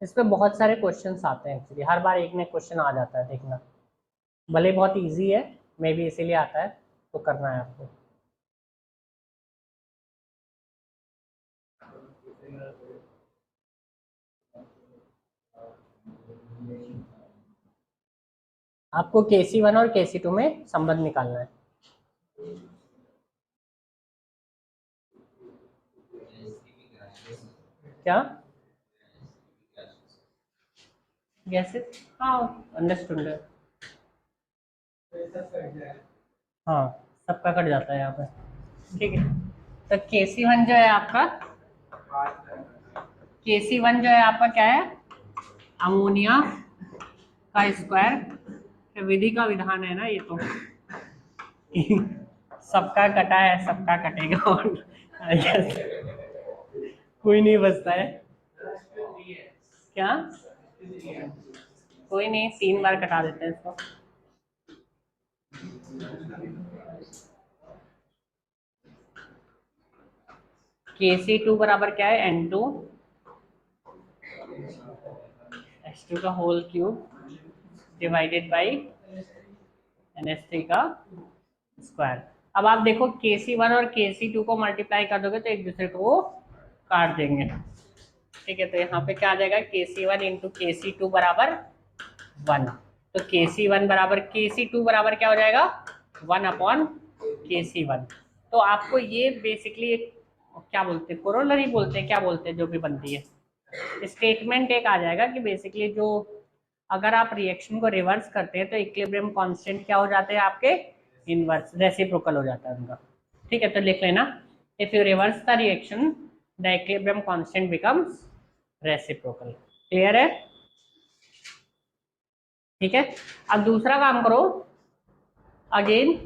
इसमें बहुत सारे क्वेश्चंस आते हैं एक्चुअली, हर बार एक नया क्वेश्चन आ जाता है, देखना, भले बहुत इजी है, मे भी इसीलिए आता है, तो करना है आपको। आपको KC1 और KC2 में संबंध निकालना है। क्या गैसेस, हाँ अंडरस्टूड है, हाँ सबका कट जाता है यहाँ पे, ठीक है। तो KC1 जो है आपका, KC1 जो है आपका क्या है, अमोनिया का स्क्वायर, विधि का विधान है ना ये तो सबका कटा है सबका कटेगा और yes, कोई नहीं बचता है, क्या कोई नहीं, 3 बार कटा देते हैं इसको। KC2 बराबर क्या है, N2 H2 का whole cube divided by NH3 का स्क्वायर। अब आप देखो KC1 और KC2 को मल्टीप्लाई कर दोगे तो एक दूसरे को वो काट देंगे, ठीक है। तो यहाँ पे क्या आ जाएगा, KC1 इंटू KC2 बराबर 1, तो KC1 बराबर KC2 बराबर क्या हो जाएगा, 1 अपॉन KC1। तो आपको ये बेसिकली एक क्या बोलते हैं, कोरोलरी बोलते हैं, क्या बोलते हैं, जो भी बनती है स्टेटमेंट एक आ जाएगा कि बेसिकली जो अगर आप रिएक्शन को रिवर्स करते हैं तो इक्विलिब्रियम कांस्टेंट क्या हो जाते हैं आपके, इनवर्स रेसिप्रोकल हो जाता है उनका, ठीक है। तो लिख लेना, if you reverse the reaction the equilibrium constant becomes reciprocal. Clear है, ठीक है। अब दूसरा काम करो, अगेन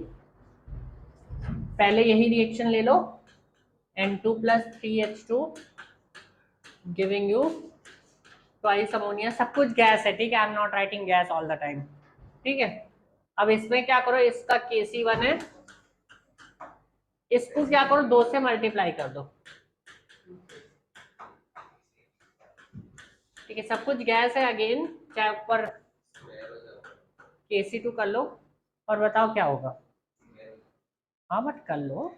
पहले यही रिएक्शन ले लो, N2 plus 3H2 giving you twice ammonia, सब कुछ गैस है, ठीक है, I am not writing gas all the time, ठीक है। अब इसमें क्या करो, इसका KC1 है, इसको क्या करो 2 से मल्टीप्लाई कर दो, ठीक है, सब कुछ गैस है, अगेन चाहे ऊपर KC2 कर लो और बताओ क्या होगा, हाँ बट कर लो,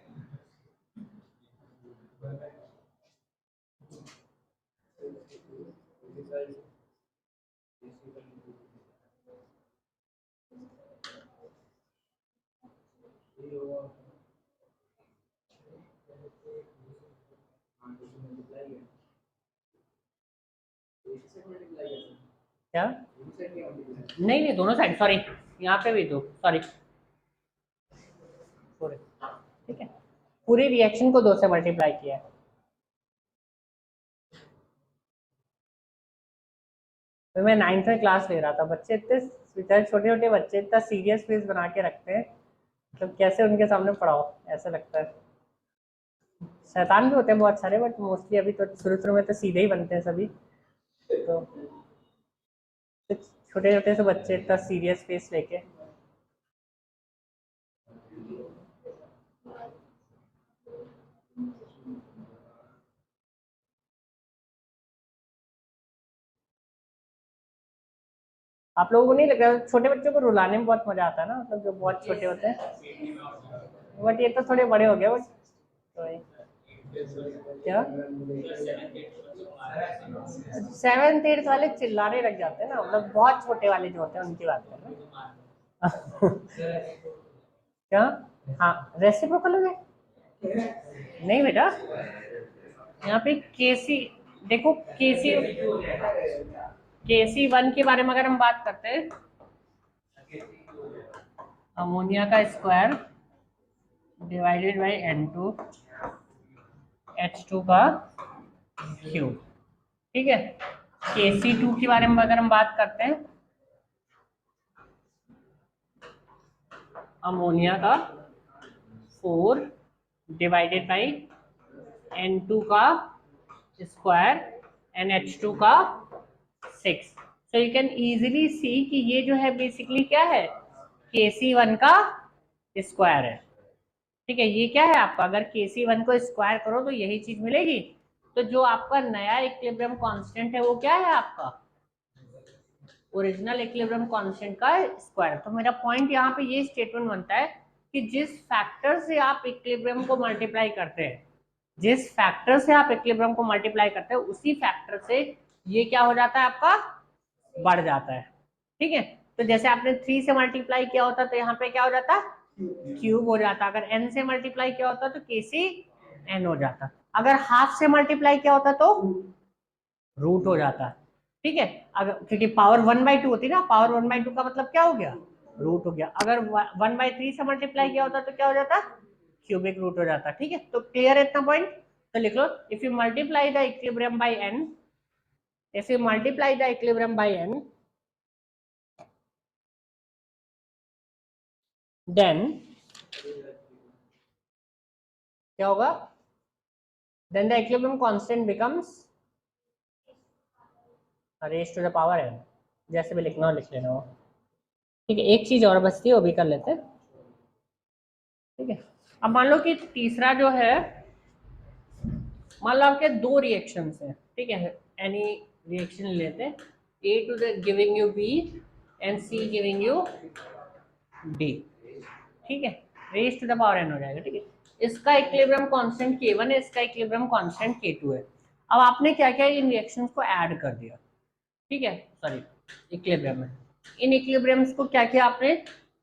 क्या नहीं नहीं दोनों साइड, सॉरी यहाँ पे भी दो, सॉरी, ठीक है, पूरी रिएक्शन को 2 से मल्टीप्लाई किया है। तो मैं 9th में क्लास ले रहा था, बच्चे इतने बेचारे छोटे छोटे बच्चे इतना सीरियस फेस बना के रखते हैं, तो कैसे उनके सामने पढ़ाओ, ऐसा लगता है। शैतान भी होते हैं बहुत सारे, बट मोस्टली अभी तो शुरू शुरू में तो सीधे ही बनते हैं सभी, तो छोटे छोटे से बच्चे इतना सीरियस फेस लेके, आप लोगों को नहीं लगा छोटे बच्चों को रुलाने में बहुत मजा आता है ना, मतलब जो बहुत छोटे होते हैं, बट ये तो थोड़े बड़े हो गए, बट तो क्या 7th 8th वाले चिल्लाने लग जाते हैं ना, मतलब बहुत छोटे वाले जो होते हैं उनकी बात कर रहे हैं क्या, हाँ रेसिप्रोकल हो गए, नहीं बेटा, यहाँ पे केसी, देखो केसी, केसी 1 के बारे में अगर हम बात करते हैं, अमोनिया का square divided by N2 H2 का क्यूब, ठीक है। Kc2 के बारे में अगर हम बात करते हैं, अमोनिया का 4 डिवाइडेड बाई N2 का स्क्वायर एंड H2 का 6। सो यू कैन इजीली सी कि ये जो है बेसिकली क्या है, Kc1 का स्क्वायर है, ठीक है। ये क्या है आपका, अगर Kc1 को स्क्वायर करो तो यही चीज मिलेगी। तो जो आपका नया इक्विलिब्रियम कांस्टेंट है वो क्या है आपका, ओरिजिनल इक्विलिब्रियम कांस्टेंट का स्क्वायर। तो मेरा पॉइंट यहाँ पे ये स्टेटमेंट बनता है कि जिस फैक्टर से आप इक्विलिब्रियम को मल्टीप्लाई करते हैं, जिस फैक्टर से आप इक्विलिब्रियम को मल्टीप्लाई करते हैं, उसी फैक्टर से ये क्या हो जाता है आपका, बढ़ जाता है, ठीक है। तो जैसे आपने 3 से मल्टीप्लाई किया होता तो यहाँ पे क्या हो जाता, क्यूब हो जाता। अगर n से मल्टीप्लाई किया होता तो Kcn हो जाता। अगर हाफ से मल्टीप्लाई किया होता तो रूट हो जाता, ठीक है। अगर क्योंकि पावर 1/2 होती ना, पावर 1/2 का मतलब क्या हो गया, रूट हो गया। अगर 1/3 से मल्टीप्लाई किया होता तो क्या हो जाता, क्यूबिक रूट हो जाता, ठीक है। तो क्लियर है इतना पॉइंट, तो लिख लो, if you multiply the equilibrium by n, if you multiply the equilibrium by n, then क्या होगा, then the equilibrium constant becomes raised to the power n, जैसे भी लिखना हो लिख लेना हो, ठीक है। एक चीज और बचती है, वो भी कर लेते हैं, ठीक है। अब मान लो कि तीसरा जो है, मान लो आपके 2 रिएक्शंस हैं, ठीक है। एनी रिएक्शन लेते हैं, A to the giving you B and C giving you D, ठीक है। Raise to the power n हो जाएगा, ठीक है। इसका इक्विलिब्रियम कांस्टेंट K1 है, इसका इक्विलिब्रियम कांस्टेंट K2 है। अब आपने क्या किया, इन रिएक्शंस को ऐड कर दिया, ठीक है, सॉरी इक्विलिब्रियम में, इन इक्विलिब्रियम्स को क्या किया आपने,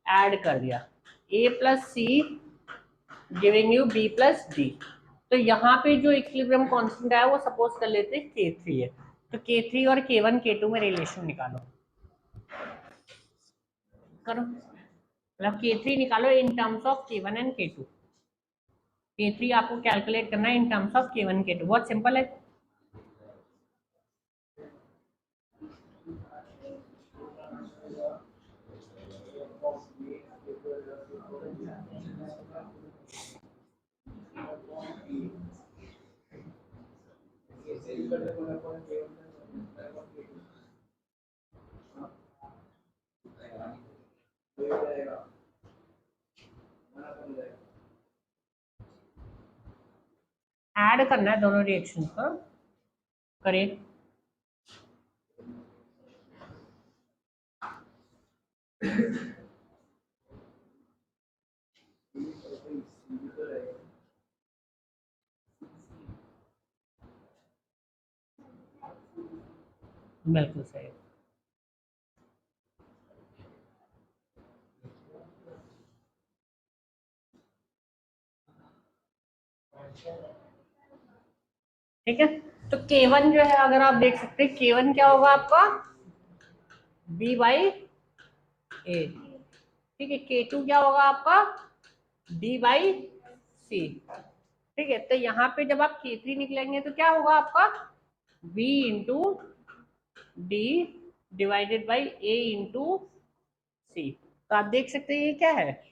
ऐड कर दिया, A plus C giving you B plus D. तो यहाँ पे जो इक्विलिब्रियम कांस्टेंट है वो सपोज कर लेते हैं K3 है, तो K3 और K1 K2 में रिलेशन निकालो, करो, मतलब K3 निकालो इन terms of K1 and K2। K3 आपको कैलकुलेट करना है in terms of K1 K2, बहुत सिंपल है। ऐड करना है दोनों रिएक्शंस को, करें, बिल्कुल सही। ठीक है, तो K1 जो है अगर आप देख सकते हैं, K1 क्या होगा आपका, B बाई ए, ठीक है। K2 क्या होगा आपका, D बाई सी, ठीक है। तो यहाँ पे जब आप K3 निकलेंगे तो क्या होगा आपका, B into D divided by A into C. तो आप देख सकते हैं ये क्या है,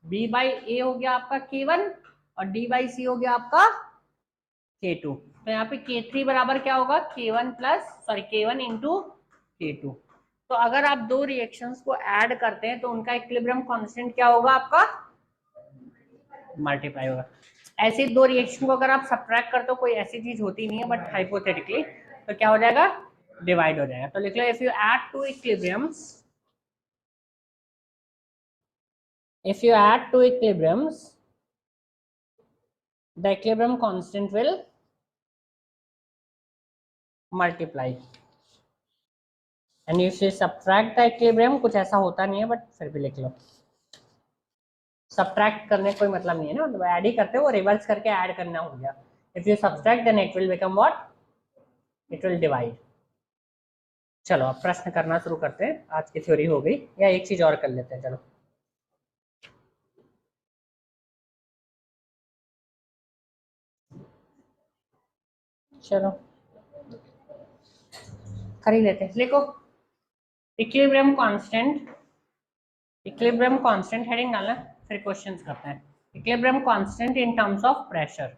B बाई ए हो गया आपका K1 और D बाई सी हो गया आपका K2। तो यहाँ पे K3 बराबर क्या होगा, K1 plus sorry K1 into K2। तो अगर आप दो रिएक्शंस को ऐड करते हैं तो उनका इक्विलिब्रियम कांस्टेंट क्या होगा आपका, मल्टीप्लाई होगा। ऐसे दो रिएक्शन को अगर आप सब्ट्रैक्ट करते हो, कोई ऐसी चीज होती नहीं है, बट हाइपोथेटिकली तो क्या हो जाएगा, डिवाइड हो जाएगा। तो लिख लो, if you add two equilibriums, if you add two equilibriums, the equilibrium constant will multiply, and if you subtract the equilibrium, कुछ ऐसा होता नहीं है बट फिर भी लिख लो, सब्ट्रैक्ट करने का कोई मतलब नहीं है ना, मतलब ऐड ही करते हो, रिवर्स करके ऐड करना हो गया। If you subtract then it will become what, it will divide. चलो अब प्रश्न करना शुरू करते हैं, आज की थ्योरी हो गई, या एक चीज और कर लेते हैं। चलो चलो कर ही लेते हैं। लिखो equilibrium constant, equilibrium constant heading डालना, फिर क्वेश्चंस करते हैं। Equilibrium constant in terms of pressure,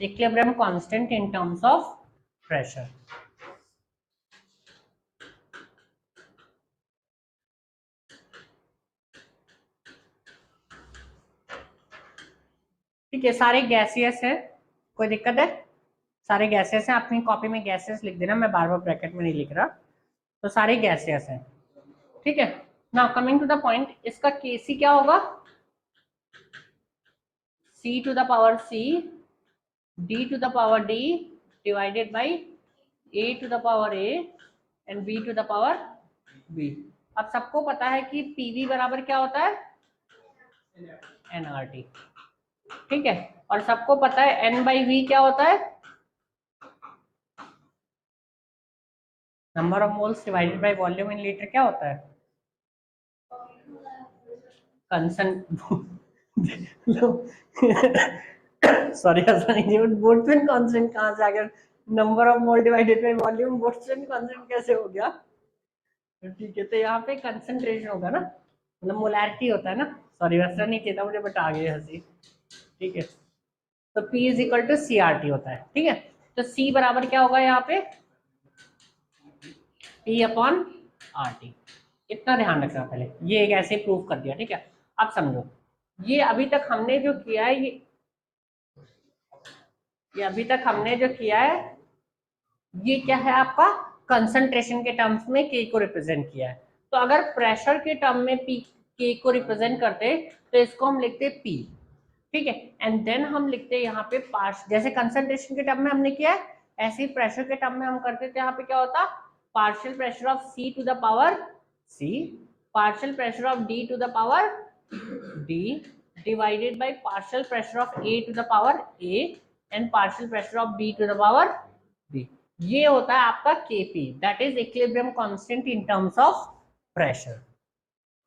equilibrium constant in terms of pressure. ठीक है, सारे गैसियस है, कोई दिक्कत है? सारे गैसेस हैं, अपनी कॉपी में गैसेस लिख देना, मैं बार बार ब्रैकेट में नहीं लिख रहा। तो सारे गैसेस हैं, ठीक है। Now coming to the point, इसका केसी क्या होगा? c to the power c, d to the power d divided by a to the power a and b to the power b। अब सबको पता है कि pv बराबर क्या होता है? nRT, ठीक है। और सबको पता है n बाई v क्या होता है? Number of moles divided by volume in litre क्या होता है? सॉरी बोल्ट्जमैन कांस्टेंट कहां से आ गया? Number of mole divided by volume Boltzmann constant कैसे हो गया? ठीक है, तो यहाँ पे कंसंट्रेशन होगा ना, मतलब मोलैरिटी होता है ना। सॉरी वैसा नहीं कहता मुझे, बट आ गई हंसी। ठीक है, तो P is equal to C R T होता है, ठीक है। तो C बराबर क्या होगा यहाँ पे? P upon R T. इतना ध्यान रखना पहले, ये एक ऐसे प्रूव कर दिया, ठीक है। अब समझो, ये अभी तक हमने जो किया है, ये अभी तक हमने जो किया है, ये क्या है आपका? कंसंट्रेशन के टर्म्स में K को रिप्रेजेंट किया है। तो अगर प्रेशर के टर्म में P K को रिप्रेजेंट करते तो इसको हम लिखते P, ठीक है। एंड देन हम लिखते यहाँ पे पार्श, जैसे कंसंट्रेशन के टर्म में हमने किया है, ऐसे ही प्रेशर के टर्म में हम करते थे। यहाँ पे क्या होता? Partial pressure of C to the power C, partial pressure of D to the power D divided by partial pressure of A to the power A and partial pressure of B to the power B। ये होता है आपका Kp, that is equilibrium constant in terms of pressure,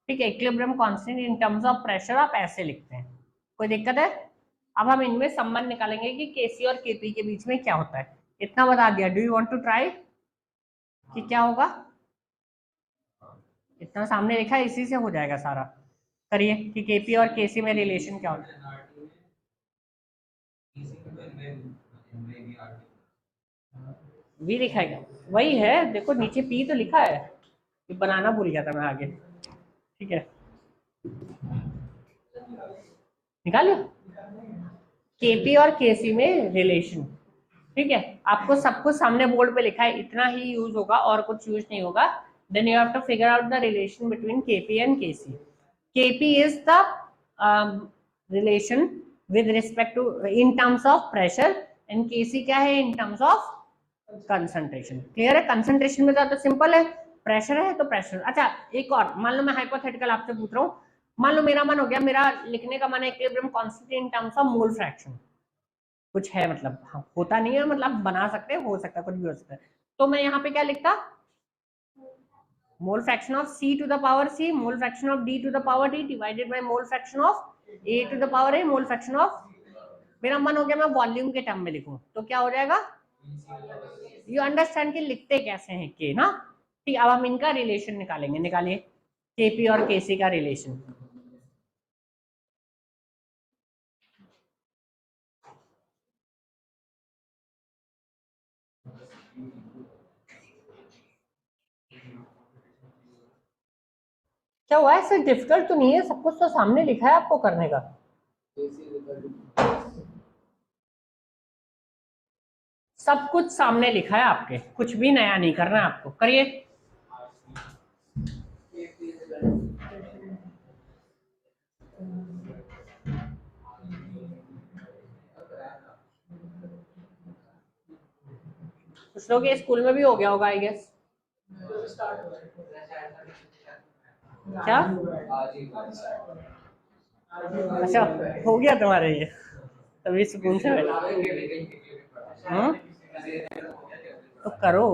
ठीक है। Equilibrium constant in terms of pressure आप ऐसे लिखते हैं, कोई दिक्कत है? अब हम इनमें संबंध निकालेंगे कि Kc और Kp के बीच में क्या होता है। इतना बता दिया, do you want to try कि क्या होगा? इतना सामने लिखा है, इसी से हो जाएगा सारा। करिए कि Kp और Kc में रिलेशन क्या होता है। वी लिखा है क्या? वही है, देखो नीचे P तो लिखा है, ये बनाना भूल गया था मैं आगे, ठीक है। निकालिए Kp और Kc में रिलेशन, ठीक है। आपको सब कुछ सामने बोर्ड पे लिखा है, इतना ही यूज होगा और कुछ यूज नहीं होगा। Then you have to figure out the relation between Kp and Kc। Kp is the relation with respect to in terms of pressure and Kc क्या है? In terms of concentration. Clear है? Concentration में तो simple है, pressure है तो pressure. अच्छा एक और, मान लो मैं हाइपोथेटिकल आपसे पूछ रहा हूँ, मान लो मेरा मन हो गया, मेरा लिखने का मन है equilibrium constant in terms of mole fraction, कुछ है मतलब, हाँ, होता नहीं है, मतलब बना सकते हैं, हो सकता है, कुछ भी हो सकता है। तो मैं यहाँ पे क्या लिखता? Mole fraction of C to the power C, mole fraction of D to the power D divided by mole fraction of A to the power A, mole fraction of, मेरा मन हो गया मैं वॉल्यूम के टर्म में लिखूं, तो क्या हो जाएगा? यू अंडरस्टैंड कि लिखते कैसे हैं के ना। ठीक, अब हम इनका रिलेशन निकालेंगे, निकालिए Kp और Kc का रिलेशन। क्या हुआ? ऐसे डिफिकल्ट तो नहीं है, सब कुछ तो सामने लिखा है आपको करने का। सब कुछ सामने लिखा है आपके, कुछ भी नया नहीं करना है आपको, करिए। कुछ लोग के स्कूल में भी हो गया होगा आई गेस। क्या? अच्छा हो गया तुम्हारे ये, तभी सुकून से बैठे। तो करो।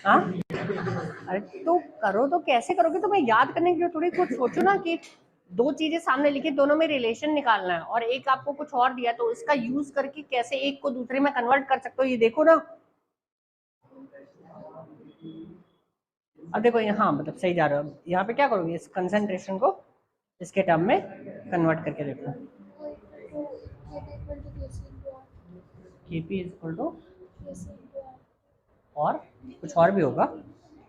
हाँ अरे तो करो तो कैसे करोगे, तुम्हें याद करने की थोड़ी कुछ सोचो ना कि दो चीजें सामने लिखी, दोनों में रिलेशन निकालना है और एक आपको कुछ और दिया, तो इसका यूज करके कैसे एक को दूसरे में कन्वर्ट कर सकते हो ये देखो ना। अब देखो यहाँ मतलब सही जा रहे हो, यहाँ पे क्या करोगे, इस कंसंट्रेशन को इसके टर्म में कन्वर्ट करके देखो। Kp इज इक्वल टू, और कुछ और भी होगा,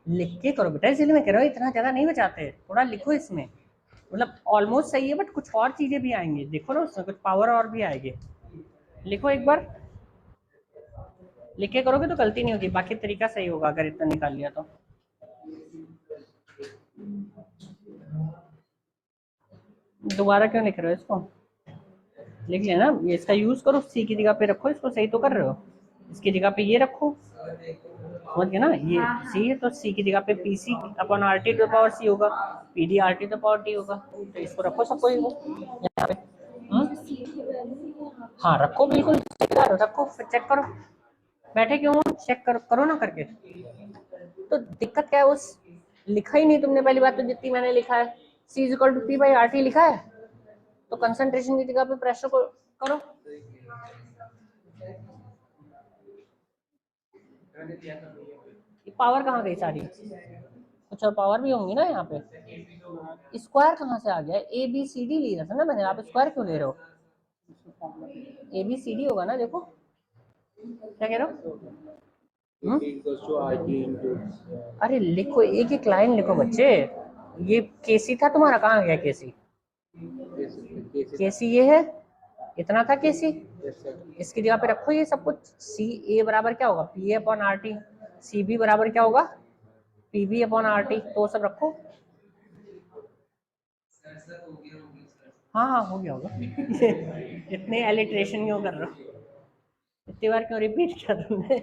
लिख के करो बेटा, इसलिए मैं कह रहा हूँ इतना ज्यादा नहीं बचाते, थोड़ा लिखो इसमें, मतलब ऑलमोस्ट सही है बट कुछ और चीजें भी आएंगी, देखो ना उसमें कुछ पावर और भी आएगी, लिखो एक बार, लिख के करोगे तो गलती नहीं होगी, बाकी तरीका सही होगा अगर इतना निकाल लिया तो। दोबारा क्यों लिख रहे हो इसको, लिख लेना, ये इसका यूज करो, सी की जगह पे रखो इसको, सही तो कर रहे हो, इसकी जगह पे ये रखो, समझ गए ना, ये सी है तो सी की जगह पे P C upon R T to power C होगा, P D R T to power T होगा, तो इसको रखो सबको यहाँ पे। हाँ रखो बिल्कुल, रखो फिर चेक करो, बैठे क्यों हो, चेक करो ना करके। तो दिक्कत क्या है, उस लिखा ही नहीं तुमने, पहली बात तो जितनी मैंने लिखा है, C is equal to P by R T लिखा है, तो कंसंट्रेशन की जगह पे प्रेशर को करो। ये पावर कहाँ गई सारी, कुछ और पावर भी होंगी ना यहाँ पे, स्क्वायर कहाँ से आ गया, ए बी सी डी लिया था ना मैंने, आप स्क्वायर क्यों ले रहे हो, ए बी सी डी होगा ना, देखो क्या कह रहे हो। अरे लिखो, एक एक लाइन लिखो बच्चे, ये केसी था तुम्हारा, कहाँ गया केसी, केसी ये है, इतना था केसी, इसकी जगह पे रखो ये सब कुछ, सी ए बराबर क्या होगा, P A upon R T, C B बराबर क्या होगा, P B upon R T, तो सब रखो। हाँ हाँ हो गया होगा इतने एलिट्रेशन क्यों कर रहे हो, इतनी बार क्यों रिपीट किया तुमने।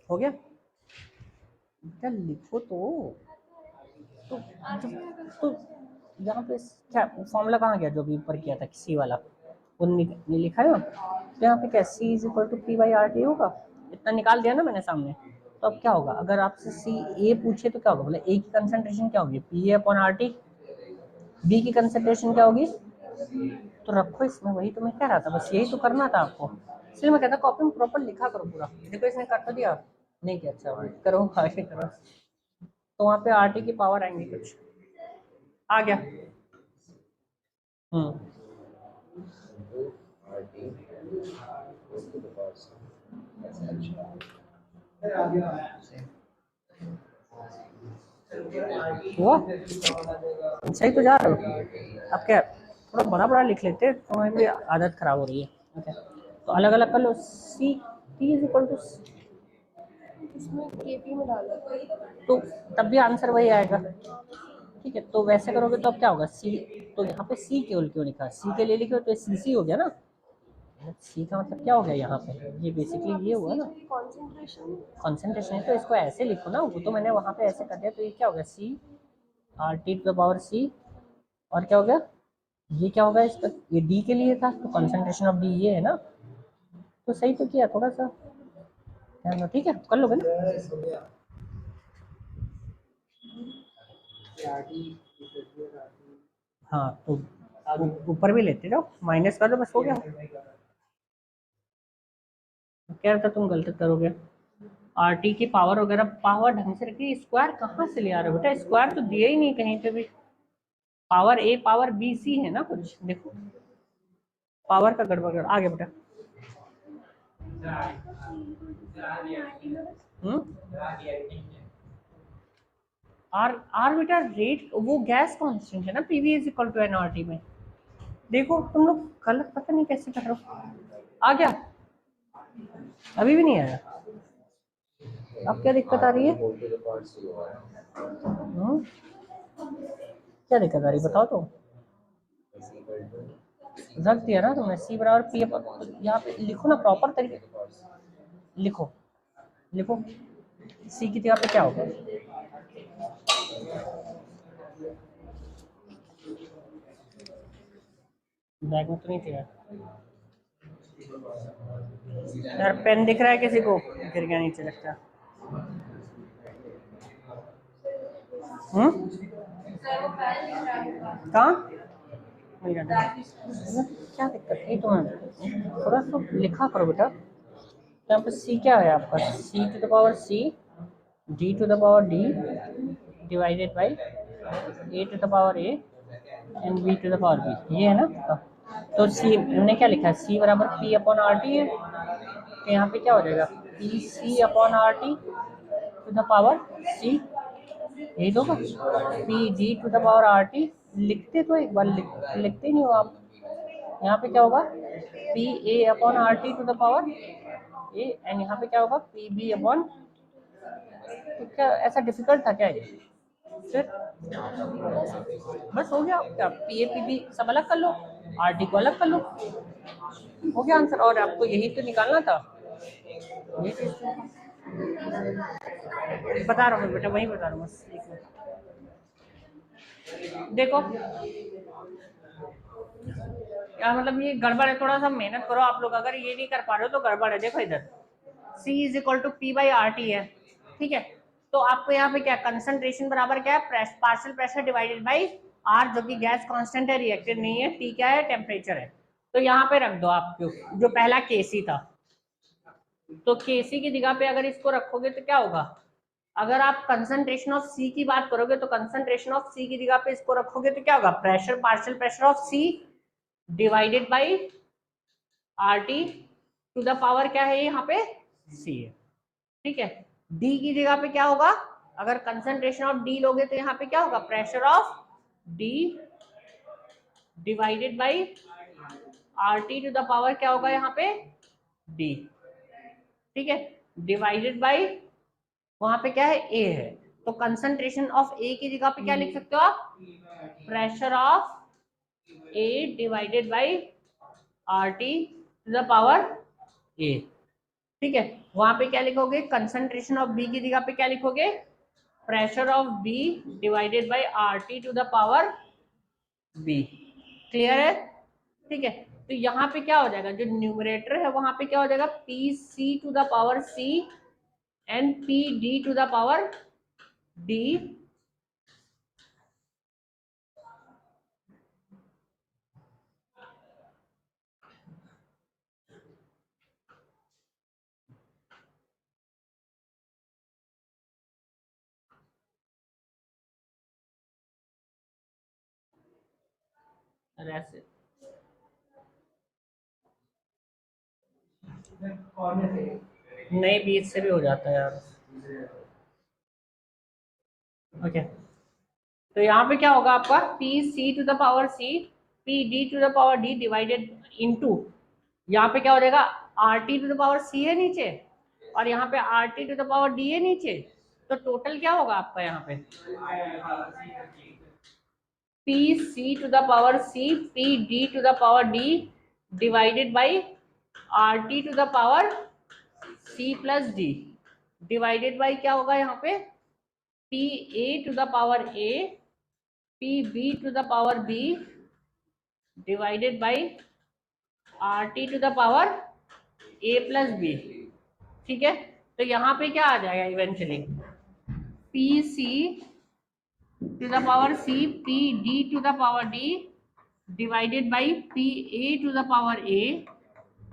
हो गया क्या, लिखो तो तो यहाँ पे क्या फॉर्मूला कहाँ गया जो भी ऊपर किया था सी वाला, वो नहीं लिखा है ना, तो यहाँ पे क्या C is equal to P by R T होगा, इतना निकाल दिया ना मैंने सामने, तो अब क्या होगा, अगर आपसे सी ए पूछे तो क्या होगा, बोले ए की कंसंट्रेशन क्या होगी, P A upon R T, B की कंसंट्रेशन क्या होगी, तो रखो इसमें, वही तो मैं कह रहा था, बस यही तो करना था आपको, इसलिए मैं कहता कॉपी में प्रॉपर लिखा करो पूरा, देखो इसने कर तो दिया, नहीं किया, अच्छा करो आगे करो, तो वहाँ पे आर टी की पावर आएंगी कुछ, आ गया। हुआ सही तो जा रहे हो, अब क्या थोड़ा बड़ा बड़ा लिख लेते, तो हमें आदत खराब हो रही है, ओके तो अलग अलग कर लो, C T is equal to, इसमें केपी में डालो तो तब भी आंसर वही आएगा, ठीक है, तो वैसे करोगे तो अब क्या होगा, सी, तो यहाँ पे सी केवल क्यों लिखा, सी के लिए लिखे तो सी सी हो गया ना, सी का मतलब क्या हो गया यहाँ पे, ये बेसिकली ये हुआ ना कॉन्सेंट्रेशन है, तो इसको ऐसे लिखो ना, वो तो मैंने वहाँ पे ऐसे कर दिया, तो ये क्या हो गया, C R T to the power C, और क्या हो गया, ये क्या होगा इसका, ये डी के लिए था, तो कंसंट्रेशन ऑफ डी ये है ना, तो सही तो किया, थोड़ा सा ध्यान दो, ठीक है कर लोगे ना। हाँ तो ऊपर भी लेते जाओ, माइनस कर लो, बस हो गया, कह रहा था तुम गलत करोगे, आर टी की पावर वगैरह पावर ढंग से रखिए, स्क्वायर कहाँ से ले आ रहे हो बेटा, स्क्वायर तो दिया ही नहीं कहीं पे भी, power A power B C है ना कुछ, देखो पावर का गड़बड़ आगे बेटा। आर आर बेटा रेट, वो गैस कांस्टेंट है ना, PV is equal to NRT में, देखो तुम लोग गलत पता नहीं कैसे कर रहे हो, आ गया, अभी भी नहीं आया, अब क्या दिक्कत आ रही है, क्या दिक्कत आ रही बताओ तो, रख दिया ना तुमने सी बराबर पी, यहाँ पे लिखो ना प्रॉपर तरीके, लिखो लिखो सी की जगह पे क्या होगा, बैग में तो नहीं चाहिए यार, पेन दिख रहा है किसी को, गिर गया नीचे लगता। कहाँ क्या दिक्कत है तुम्हें, थोड़ा सा लिखा करो बेटा। यहाँ पे सी क्या है आपका, C to the power C D to the power D divided by A to the power A and B to the power B, ये है ना। तो सी हमने क्या लिखा है, सी बराबर पी अपॉन आर टी है, तो यहाँ पे क्या हो जाएगा, P C upon R T to the power C, यही तो P D to the power R T. लिखते तो एक बार लिखते नहीं हो आप। यहाँ पे क्या होगा, P A upon R T to the power A and यहाँ पे क्या होगा, पी बी अपॉन, तो क्या ऐसा डिफिकल्ट था क्या ये, फिर बस हो गया। क्या पी ए पी बी सब अलग कर लो, आर टी को अलग कर लो, हो गया आंसर। और आपको यही तो निकालना था, ये चीज बता रहा हूँ बेटा, वही बता रहा हूँ बस। देखो यार, मतलब ये गड़बड़ है, थोड़ा सा मेहनत करो आप लोग, अगर ये नहीं कर पा रहे हो तो गड़बड़ है। देखो इधर C is equal to P by R T है, ठीक है। तो आपको यहाँ पे क्या, कंसंट्रेशन बराबर क्या है, partial pressure divided by R, जो कि गैस कांस्टेंट है, रिएक्टेड नहीं है, टी क्या है, टेम्परेचर है। तो यहाँ पे रख दो आप जो पहला केसी था, तो केसी की जगह पे अगर इसको रखोगे तो क्या होगा, अगर आप कंसंट्रेशन ऑफ सी की बात करोगे तो कंसंट्रेशन ऑफ सी की जगह पे इसको रखोगे तो क्या होगा, pressure, partial pressure of C divided by R T to the power क्या है यहाँ पे, सी है, ठीक है। डी की जगह पे क्या होगा, अगर कंसंट्रेशन ऑफ डी लोगे तो यहाँ पे क्या होगा, pressure of D divided by R T to the power क्या होगा यहाँ पे, डी, ठीक है, डिवाइडेड बाई वहां पे क्या है, ए है। तो कंसंट्रेशन ऑफ ए की जगह पे क्या लिख सकते हो आप, pressure of A divided by R T to the power A, ठीक है। वहां पे क्या लिखोगे, कंसंट्रेशन ऑफ बी की जगह पे क्या लिखोगे, pressure of B divided by R T to the power B, clear है, ठीक है। तो यहाँ पे क्या हो जाएगा, जो न्यूमरेटर है वहां पे क्या हो जाएगा, P C to the power C and P D to the power D ऐसे, नहीं बीच से भी हो जाता है यार, ओके। तो यहाँ पे क्या होगा आपका, P C to the power C P D to the power D divided into, यहाँ पे क्या हो जाएगा, R T to the power C है नीचे और यहाँ पे R T to the power D है नीचे, तो टोटल क्या होगा आपका यहाँ पे, P C to the power C P D to the power D divided by R T to the power C plus D divided by क्या होगा यहाँ पे, P A to the power A P B to the power B divided by R T to the power A plus B, ठीक है। तो यहाँ पे क्या आ जाएगा eventually, P C to the power C P D to the power D divided by P A to the power A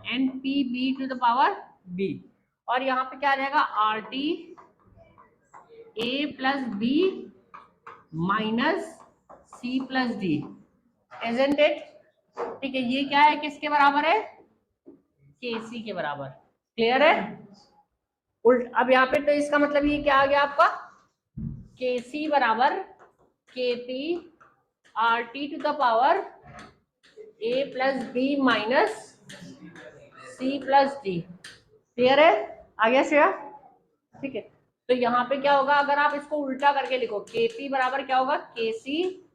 and P B to the power B, और यहाँ पे क्या आ जाएगा, R T A plus B minus C plus D, isn't it, ठीक है। ये क्या है, किसके बराबर है, के सी के बराबर, क्लियर है। उल्ट अब यहाँ पे तो इसका मतलब ये क्या आ गया आपका, के सी बराबर K P R T to the power A plus B minus C plus D, clear है, आ गया श्रेया, ठीक है। तो यहाँ पे क्या होगा, अगर आप इसको उल्टा करके लिखो, के पी बराबर क्या होगा, के सी,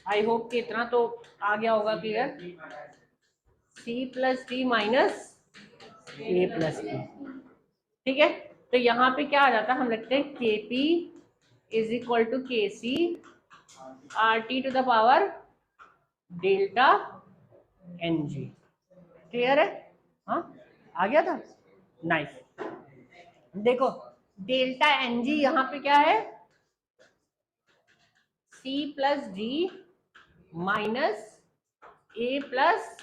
आई होप कि इतना तो आ गया होगा clear, C plus D minus A plus D, ठीक है। तो यहाँ पे क्या आ जाता है, हम लिखते हैं Kp is equal to Kc RT to the power delta Ng। Clear है? हाँ, आ गया था, नाइस। देखो डेल्टा Ng यहाँ पे क्या है, C plus D minus A plus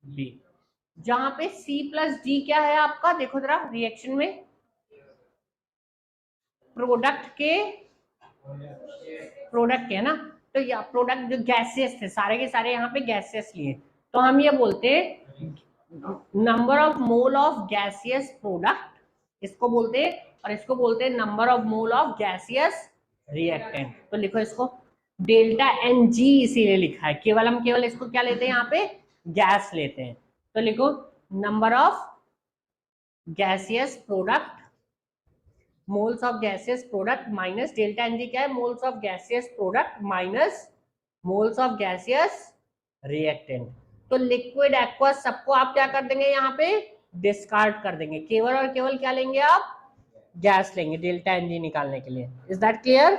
B. जहां पे C प्लस डी क्या है आपका, देखो जरा रिएक्शन में प्रोडक्ट के है ना, तो या प्रोडक्ट जो गैसेस थे सारे के सारे यहाँ पे गैसेस लिए, तो हम ये बोलते हैं number of mole of gaseous product, इसको बोलते हैं, और इसको बोलते हैं number of mole of gaseous reactant. तो लिखो इसको डेल्टा एन जी, इसीलिए लिखा है, हम केवल इसको क्या लेते हैं यहाँ पे, गैस लेते हैं। तो लिखो number of gaseous product, moles of gaseous product minus delta NG क्या है, moles of gaseous product minus moles of gaseous reactant. तो लिक्विड एक्वस सबको आप क्या कर देंगे, यहाँ पे डिस्कार्ड कर देंगे, केवल और केवल क्या लेंगे आप, गैस लेंगे डेल्टा एनजी निकालने के लिए। Is that clear?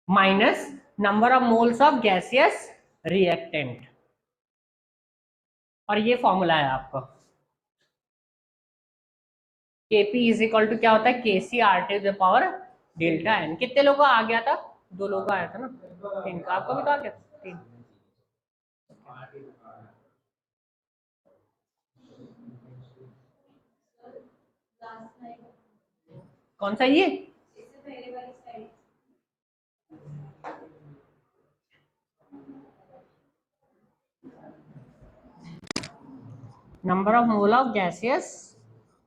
Minus number of moles of gaseous reactant, और ये फॉर्मूला है आपका Kp इज इक्वल टू क्या होता है, Kc RT to the power delta N। कितने लोगों का आ गया था, 2 लोगों का आया था ना, 3 का, आपको भी तो आ गया 3। कौन सा ये, number of mole of gaseous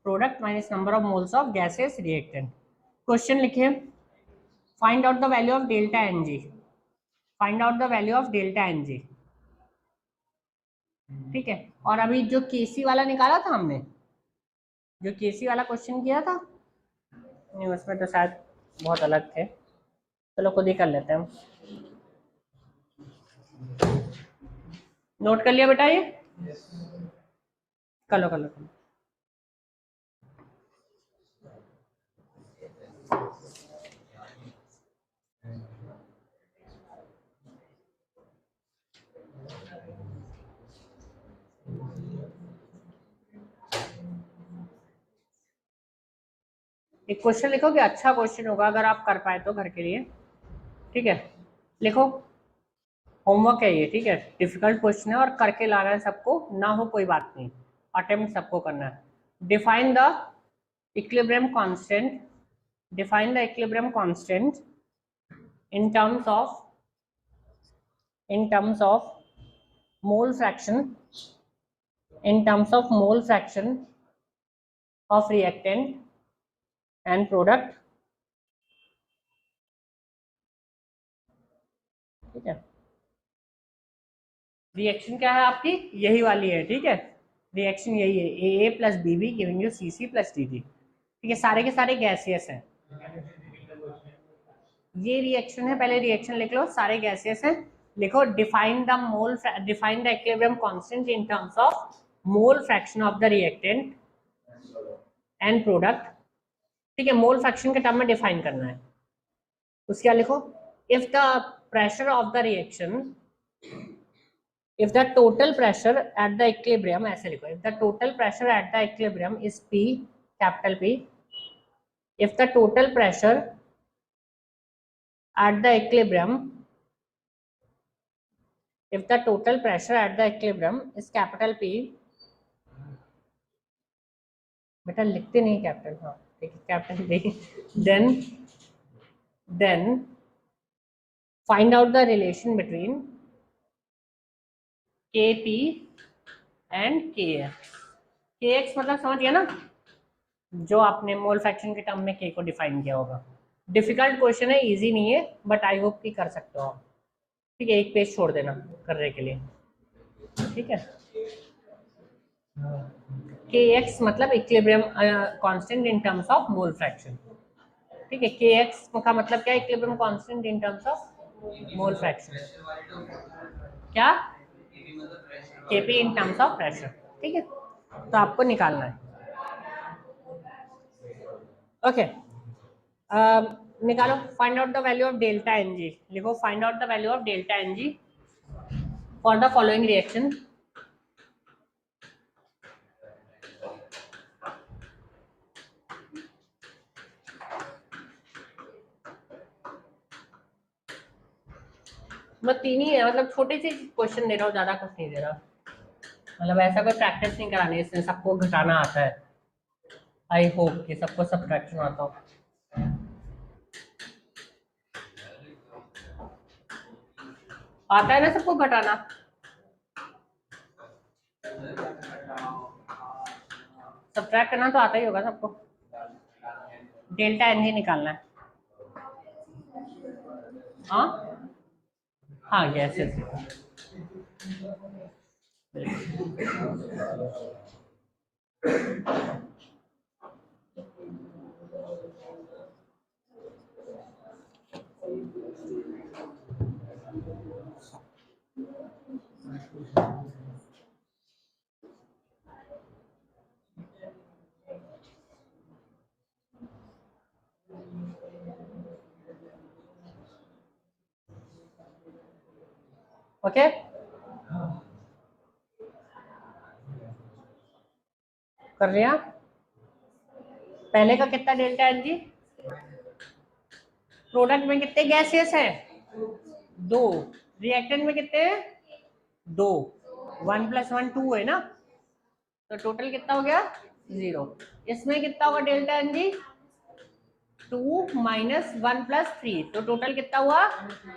product minus number of moles of gaseous reactant. Question लिखे, find out the value of delta Ng, find out the value of delta Ng। ठीक है, और अभी जो केसी वाला निकाला था हमने, जो केसी वाला क्वेश्चन किया था, नहीं उसमें तो शायद बहुत अलग थे, चलो खुद ही कर लेते हैं हम। नोट कर लिया बेटा ये? कर लो कर लो कर लो। एक क्वेश्चन लिखोगे, अच्छा क्वेश्चन होगा अगर आप कर पाए तो घर के लिए। ठीक है, लिखो, होमवर्क है ये, ठीक है, डिफिकल्ट क्वेश्चन है और करके लाना है सबको, ना हो कोई बात नहीं, अटेम्प्ट सबको करना है। Define the equilibrium constant, define the equilibrium constant in terms of mole fraction, in terms of mole fraction of reactant and product। ठीक है, रिएक्शन क्या है आपकी, यही वाली है, ठीक है, रिएक्शन यही है, A plus B B giving you C C plus D D. ठीक है, सारे के सारे गैसियस हैं, ये रिएक्शन है, पहले रिएक्शन लिख लो, सारे गैसियस हैं। लिखो define the mole, define the equilibrium constant in terms of mole fraction of the reactant and product. ठीक है, मोल फ्रैक्शन के टर्म में डिफाइन करना है। उसके क्या लिखो, if the pressure of the reaction, if the total pressure at the equilibrium, ऐसे लिखो, if the total pressure at the equilibrium is P, capital P, if the total pressure at the equilibrium, if the total pressure at the equilibrium is capital P, बेटा लिखते नहीं capital, हाँ ठीक है capital P, then find out the relation between Kp and Kx। Kx मतलब समझ गया ना, जो आपने मोल फ्रैक्शन के टर्म में K को डिफाइन किया होगा। डिफिकल्ट क्वेश्चन है, इजी नहीं है, बट आई होप कि कर सकते हो आप। ठीक है, एक पेज छोड़ देना करने के लिए, ठीक है। Kx मतलब equilibrium constant in terms of mole fraction. ठीक है, Kx का मतलब क्या है, equilibrium constant in terms of mole fraction, क्या, Kp in terms of pressure. ठीक है, तो आपको निकालना है। ओके, निकालो find out the value of delta N G. लिखो find out the value of delta N G for the following reaction. मैं तीन ही है, मतलब छोटे से क्वेश्चन दे रहा हूँ, ज्यादा कुछ नहीं दे रहा। मतलब ऐसा कोई प्रैक्टिस नहीं करानी, इसमें सबको घटाना आता है। आई होप कि सबको सब्ट्रैक्शन आता हो। आता है ना सबको घटाना? सब्ट्रैक्ट करना तो आता ही होगा सबको। डेल्टा एन जी निकालना है। हाँ हाँ, यस यस। ओके, कर लिया। पहले का कितना डेल्टा एन जी? प्रोडक्ट में कितने गैसेस है? दो। रिएक्टेंट में कितने हैं? दो। 1 + 1 2 है ना, तो टोटल कितना हो गया? 0। इसमें कितना होगा डेल्टा एन जी? 2 - 1 + 3, तो टोटल कितना हुआ?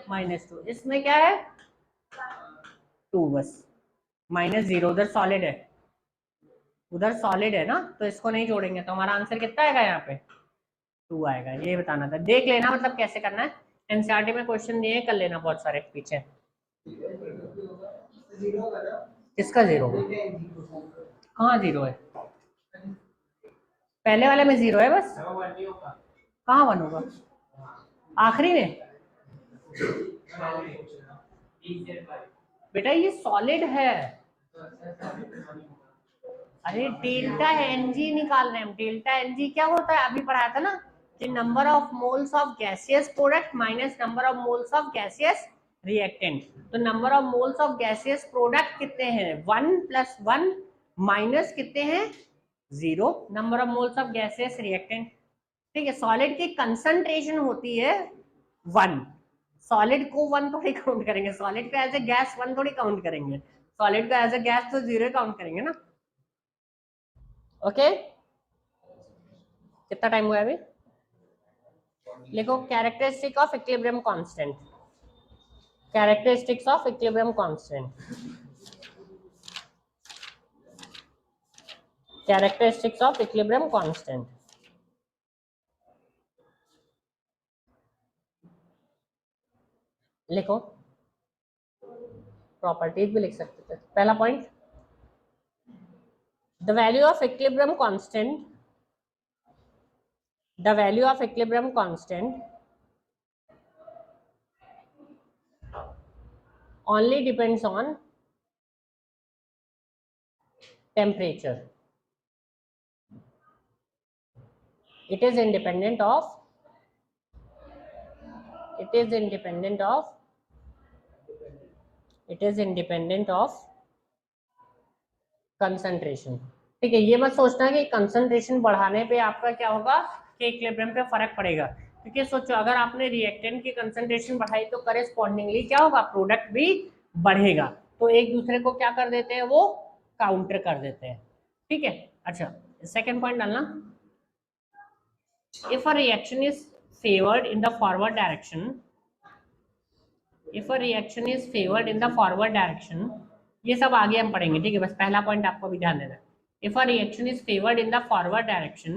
-2। इसमें क्या है? 2 बस। -0, उधर सॉलिड है, उधर सॉलिड है ना, तो इसको नहीं जोड़ेंगे, तो हमारा आंसर कितना आएगा यहाँ पे? 2 आएगा। ये बताना था, देख लेना मतलब कैसे करना है। एनसीईआरटी में क्वेश्चन दिए, कर लेना बहुत सारे पीछे। किसका 0? कहाँ 0 है? पहले वाले में 0 है बस। कहाँ 1 होगा? आखिरी में? बेटा ये सॉलिड है। अरे डेल्टा एनजी निकालना है। डेल्टा एनजी क्या होता है? अभी पढ़ाया था ना कि number of moles of gaseous product minus number of moles of gaseous reactant. तो number of moles of gaseous product कितने हैं? 1 + 1 माइनस कितने हैं? 0। Number of moles of gaseous reactant. ठीक है, सॉलिड की कंसंट्रेशन होती है 1। सॉलिड को 1 थोड़ी काउंट करेंगे, सॉलिड को एज ए गैस 1 थोड़ी काउंट करेंगे, सॉलिड को एज ए गैस तो 0 काउंट करेंगे ना। ओके, कितना टाइम हुआ है अभी? लिखो characteristic of equilibrium constant. Characteristics of equilibrium constant. Characteristics of equilibrium constant. लिखो, प्रॉपर्टीज भी लिख सकते थे। पहला point, the value of equilibrium constant, the value of equilibrium constant only depends on temperature. It is independent of, it is independent of, it is independent of concentration. ठीक है, ये मत सोचना कि कंसंट्रेशन बढ़ाने पे आपका क्या होगा कि इक्विलिब्रियम पे फर्क पड़ेगा, क्योंकि सोचो अगर आपने रिएक्टेंट की कंसंट्रेशन बढ़ाई तो करेस्पॉन्डिंगली क्या होगा? प्रोडक्ट भी बढ़ेगा। तो एक दूसरे को क्या कर देते हैं? वो काउंटर कर देते हैं। ठीक है, अच्छा सेकेंड पॉइंट डालना, if a reaction is favored in the forward direction, if a reaction is favored in the forward direction, ये सब आगे हम पढ़ेंगे। ठीक है, बस पहला पॉइंट आपको भी ध्यान देना है। if a reaction is favored in the forward direction,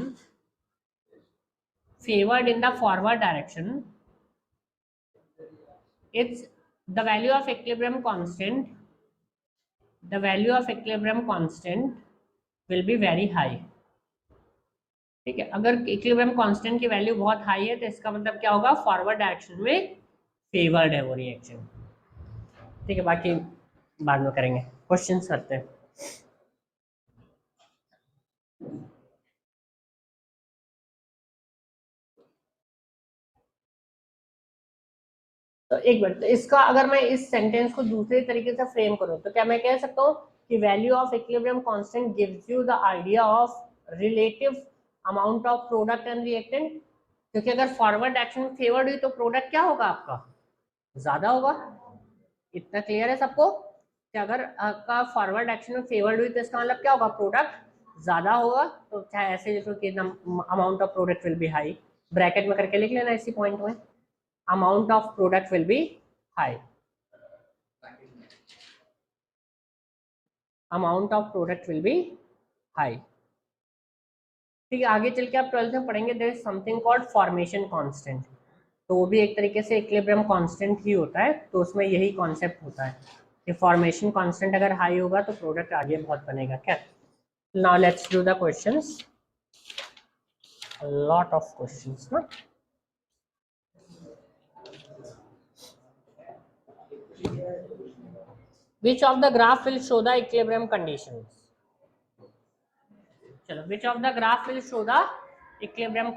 favored in the forward direction, it's the value of equilibrium constant, the value of equilibrium constant will be very high. ठीक है, अगर इक्विलिब्रियम कांस्टेंट की value बहुत high है तो इसका मतलब क्या होगा? फॉरवर्ड डायरेक्शन में फेवर्ड है वो रिएक्शन। ठीक है, बाकी बाद में करेंगे, क्वेश्चन करते हैं। तो एक मिनट, तो इसका अगर मैं इस सेंटेंस को दूसरे तरीके से फ्रेम करूं तो क्या मैं कह सकता हूँ कि value of equilibrium constant gives you the idea of relative amount of product and reactant, क्योंकि अगर फॉरवर्ड एक्शन फेवर्ड हुई तो प्रोडक्ट क्या होगा आपका, ज्यादा होगा। इतना क्लियर है सबको कि अगर आपका फॉरवर्ड एक्शन में फेवर्ड हुई तो इसका मतलब क्या होगा, प्रोडक्ट ज्यादा होगा। तो चाहे ऐसे लिखो कि amount of product will be high, bracket में करके लिख लेना इसी पॉइंट में, amount of product will be high, amount of product will be high। ठीक है, आगे चल के आप 12th में पढ़ेंगे there is something called formation constant, तो वो भी एक तरीके से इक्विलिब्रियम कांस्टेंट ही होता है। तो उसमें यही कॉन्सेप्ट होता है कि फॉर्मेशन कांस्टेंट अगर हाई होगा तो प्रोडक्ट आगे बहुत बनेगा। क्या, now let's do the questions, lot of questions ना। Which of the graph will show the equilibrium conditions? चलो, which of the graph will show the equilibrium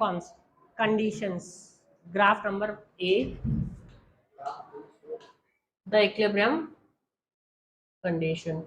conditions? Graph number A, the equilibrium condition.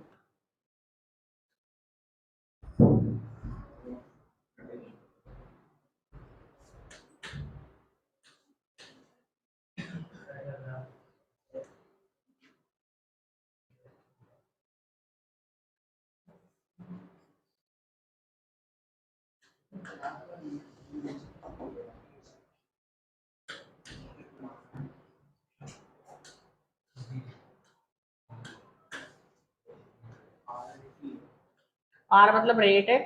R मतलब rate है,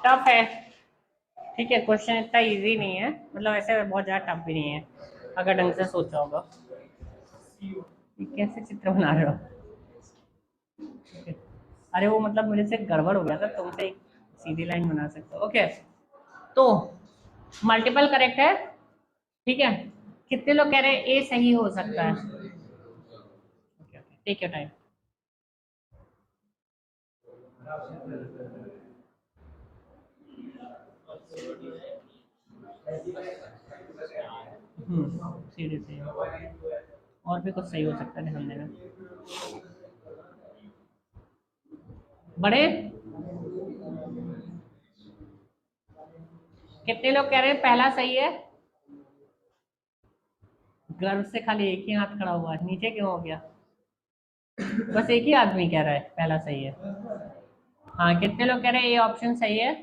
tough है। ठीक है, question इतना easy नहीं है, मतलब ऐसे बहुत ज्यादा टफ भी नहीं है अगर ढंग से सोचा होगा। ये कैसे चित्र बना रहे हो? अरे वो मतलब मेरे से गड़बड़ हो गया था, तुमसे एक सीधी लाइन बना सकते हो। ओके, तो मल्टीपल करेक्ट है। ठीक है, कितने लोग कह रहे हैं ए सही हो सकता है? Take your time. सीरियसली और भी कुछ सही हो सकता है, ध्यान देना। बड़े कितने लोग कह रहे हैं पहला सही है? गर्व से खाली एक ही हाथ खड़ा हुआ है, नीचे क्यों हो गया? बस एक ही आदमी कह रहा है पहला सही है। हाँ, कितने लोग कह रहे हैं ये ऑप्शन सही है?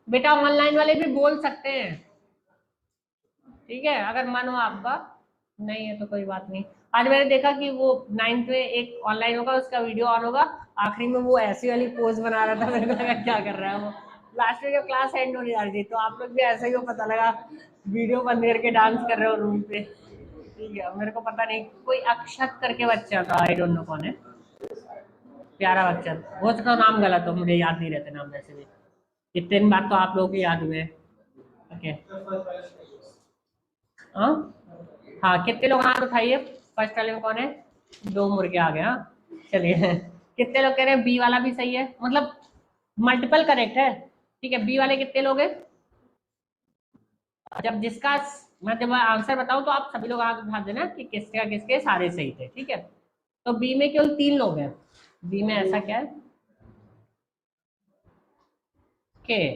बेटा ऑनलाइन वाले भी बोल सकते हैं, ठीक है, अगर मन हो आपका। नहीं है तो कोई बात नहीं। आज मैंने देखा कि वो 9th में एक ऑनलाइन होगा, उसका वीडियो ऑन होगा, आखिरी में वो ऐसी वाली पोज बना रहा था, मेरे को लगा क्या कर रहा है वो। लास्ट में जब क्लास एंड होने जा रही थी तो आप लोग भी ऐसा ही हो, पता लगा वीडियो बंद करके डांस कर रहे हो रूम पे। ठीक है, मेरे को पता नहीं, कोई अक्षत करके बच्चा था, आई डोंट नो कौन है, प्यारा बच्चा। हो सकता नाम गलत हो, मुझे याद नहीं रहते नाम वैसे भी, इतने दिन बाद तो आप लोगों को याद हुए। ओके, हाँ हाँ, कितने लोग हाथ उठाइए, फर्स्ट वाले में कौन है? दो मुर्गे आ गए। हाँ चलिए, कितने लोग कह रहे हैं बी वाला भी सही है, मतलब मल्टीपल करेक्ट है। ठीक है, बी वाले कितने लोग हैं? जब जिसका मैं जब आंसर बताऊं तो आप सभी लोग हाथ उठा देना कि किसके किसके सारे सही थे। ठीक है, तो बी में केवल 3 लोग हैं। बी में ऐसा क्या है के,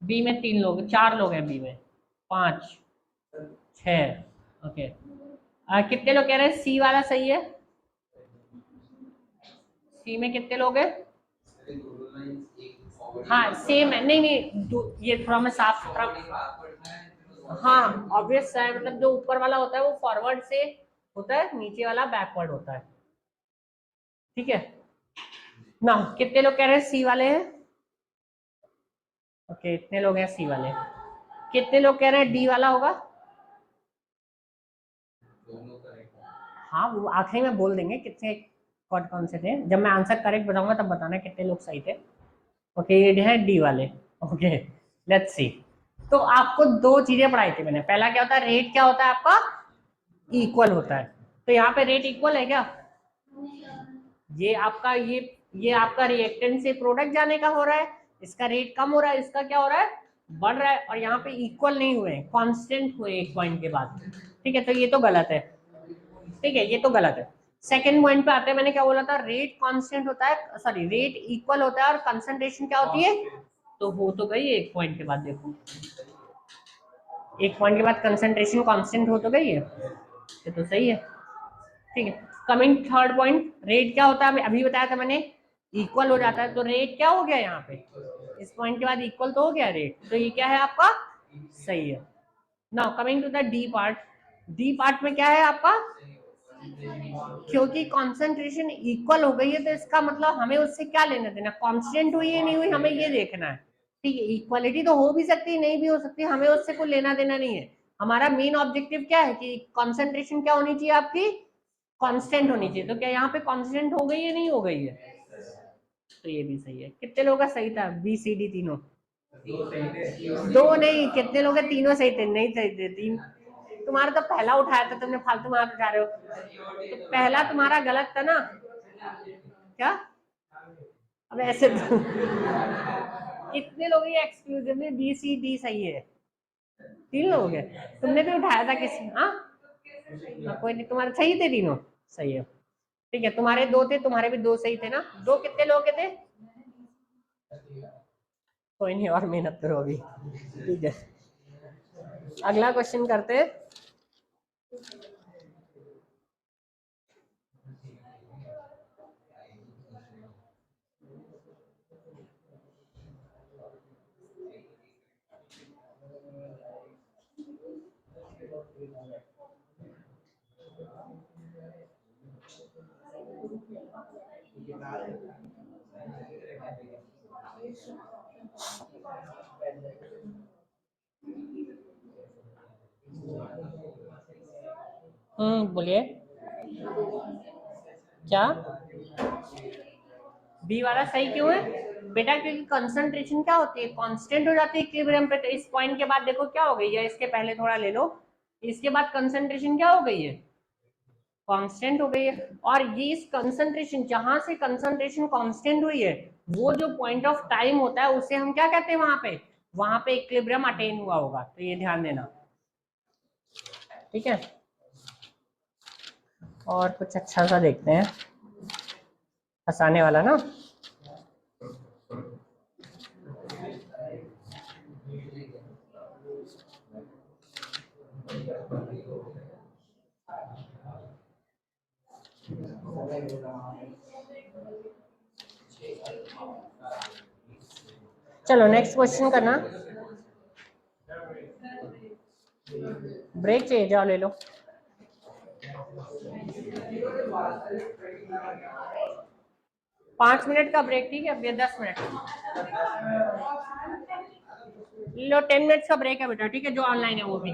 बी में 3 लोग, 4 लोग हैं बी में, 5 6। ओके, कितने लोग कह रहे हैं सी वाला सही है? सी में कितने लोग हैं? हाँ सेम है, नहीं नहीं ये थोड़ा मैं साफ सुथरा। हाँ ऑब्वियस है, मतलब जो ऊपर वाला होता है वो फॉरवर्ड से होता है, नीचे वाला बैकवर्ड होता है। ठीक है ना, कितने लोग कह रहे हैं सी वाले हैं? ओके, इतने लोग हैं सी वाले। कितने लोग कह रहे हैं डी वाला होगा? हाँ वो आखिरी में बोल देंगे कितने। कौन कौन से थे? जब मैं आंसर करेक्ट बताऊंगा तब बताना कितने लोग सही थे। ओके, ये है डी वाले। Okay, let's see. तो आपको दो चीजें पढ़ाई थी मैंने। पहला क्या होता है, रेट क्या होता है आपका, इक्वल होता है। तो यहाँ पे रेट इक्वल है क्या? ये आपका ये आपका रिएक्टेंट से प्रोडक्ट जाने का हो रहा है, इसका रेट कम हो रहा है, इसका क्या हो रहा है, बढ़ रहा है। और यहाँ पे इक्वल नहीं हुए, कांस्टेंट हुए एक पॉइंट के बाद। ठीक है, तो ये तो गलत है। ठीक है, ये तो गलत है। सेकंड पॉइंट पे आते हैं, मैंने क्या बोला था, रेट कांस्टेंट होता है, सॉरी रेट इक्वल होता है और कंसंट्रेशन क्या होती है, तो हो तो गई एक पॉइंट के बाद। देखो एक पॉइंट के बाद कंसंट्रेशन कांस्टेंट हो तो गई है, ये तो सही है। ठीक है, कमिंग थर्ड पॉइंट, रेट क्या होता है, अभी बताया था मैंने, इक्वल हो जाता है। तो रेट क्या हो गया यहाँ पे, इस पॉइंट के बाद इक्वल तो हो गया रेट, तो ये क्या है आपका, सही है। Now coming to the D part. D part में क्या है आपका, क्योंकि कॉन्सेंट्रेशन इक्वल हो गई है तो इसका मतलब हमें उससे क्या लेना देना, कांस्टेंट हुई है नहीं हुई हमें ये देखना है। ठीक है, इक्वालिटी तो हो भी सकती है नहीं भी हो सकती, हमें उससे कोई लेना देना नहीं है। हमारा मेन ऑब्जेक्टिव क्या है कि कॉन्सेंट्रेशन क्या होनी चाहिए आपकी, कांस्टेंट होनी चाहिए। तो क्या यहाँ पे कांस्टेंट हो गई है नहीं हो गई है, तो ये भी सही है। कितने लोगों का सही था, बी सी डी तीनों? दो नहीं, कितने लोग हैं, तीनों सही थे, नहीं सही थे तीन। तुम्हारा तो पहला उठाया था तुमने, फालतू मार उठा रहे हो। तो पहला तुम्हारा गलत था ना, क्या? अब ऐसे तो कितने लोग ये एक्सक्लूसिव में बी सी डी सही है, तीन लोग हैं। तुमने भी उठाया था किसी, हाँ कोई नहीं, तुम्हारे सही थे तीनों, सही है। ठीक है, तुम्हारे दो थे, तुम्हारे भी दो सही थे ना, दो कितने लोग के थे, कोई नहीं, और मेहनत करो अभी। ठीक है, अगला क्वेश्चन करते हैं। बोलिए क्या, बी वाला सही क्यों है बेटा, क्योंकि कंसंट्रेशन क्या होती है, कांस्टेंट हो जाती है इक्विलिब्रियम पे। तो इस पॉइंट के बाद देखो क्या हो गई है, इसके पहले थोड़ा ले लो, इसके बाद कंसंट्रेशन क्या हो गई है, कांस्टेंट हो गई है। और ये इस कंसंट्रेशन, जहां से कंसंट्रेशन कांस्टेंट हुई है, वो जो पॉइंट ऑफ टाइम होता है उसे हम क्या कहते हैं, वहां पे इक्विलिब्रियम अटेन हुआ होगा। तो ये ध्यान देना, ठीक है। और कुछ अच्छा सा देखते हैं, हंसाने वाला ना। चलो नेक्स्ट क्वेश्चन करना। ब्रेक चाहिए, जाओ ले लो। 5 मिनट का ब्रेक, ठीक है, अब ये 10 मिनट लो, 10 मिनट्स का ब्रेक है बेटा, ठीक है, जो ऑनलाइन है वो भी।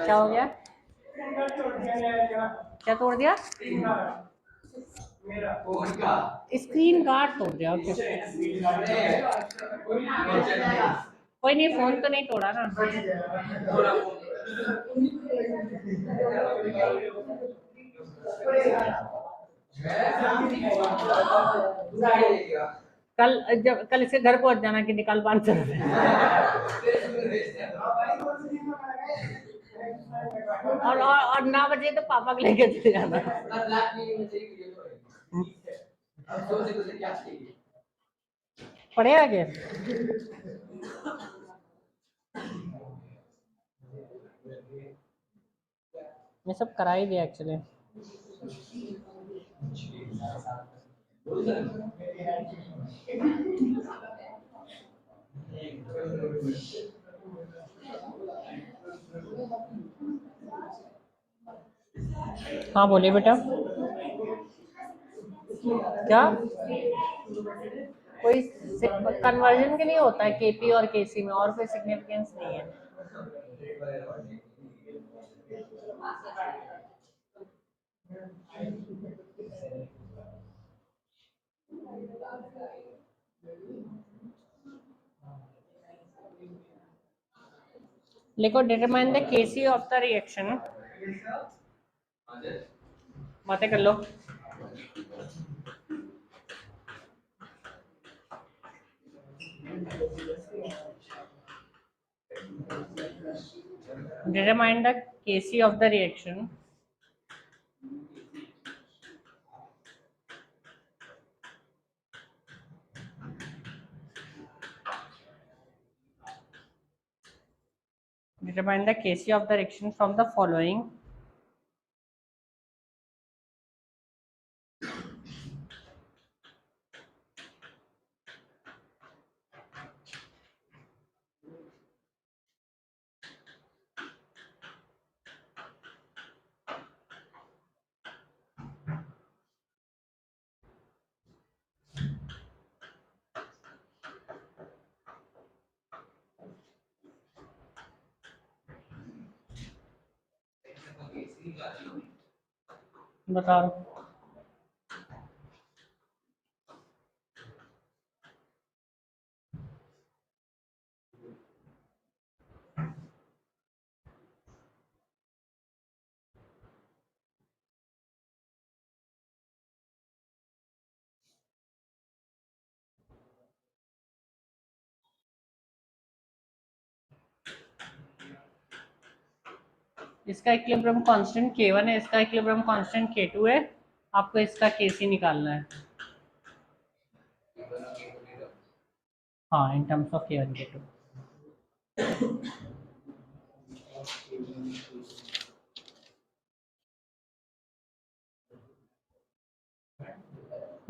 क्या हो गया, क्या तोड़ दिया, स्क्रीन गार्ड तोड़ दिया, ओके। कोई नहीं, फोन तो नहीं तोड़ा ना। कल जब कल इसके घर पहुंच जाना कि निकाल 500 रुपए। और 9 बजे तो पापा को लेके चले जाना। पढ़े आगे, मैं सब करा ही दिया एक्चुअली। हाँ बोलिए बेटा। क्या कोई कन्वर्जन के लिए होता है केपी और केसी में, और कोई सिग्निफिकेंस नहीं है। लिखो determine the Kc of the reaction, बातें कर लो। Determine the Kc of the reaction. Determine the Kc of the reaction from the following. बता रहा हूँ। इसका इक्विलिब्रियम कांस्टेंट K1 है, इसका इक्विलिब्रियम कांस्टेंट K2 है। आपको इसका Kc निकालना है। हाँ, इन terms of K1 K2।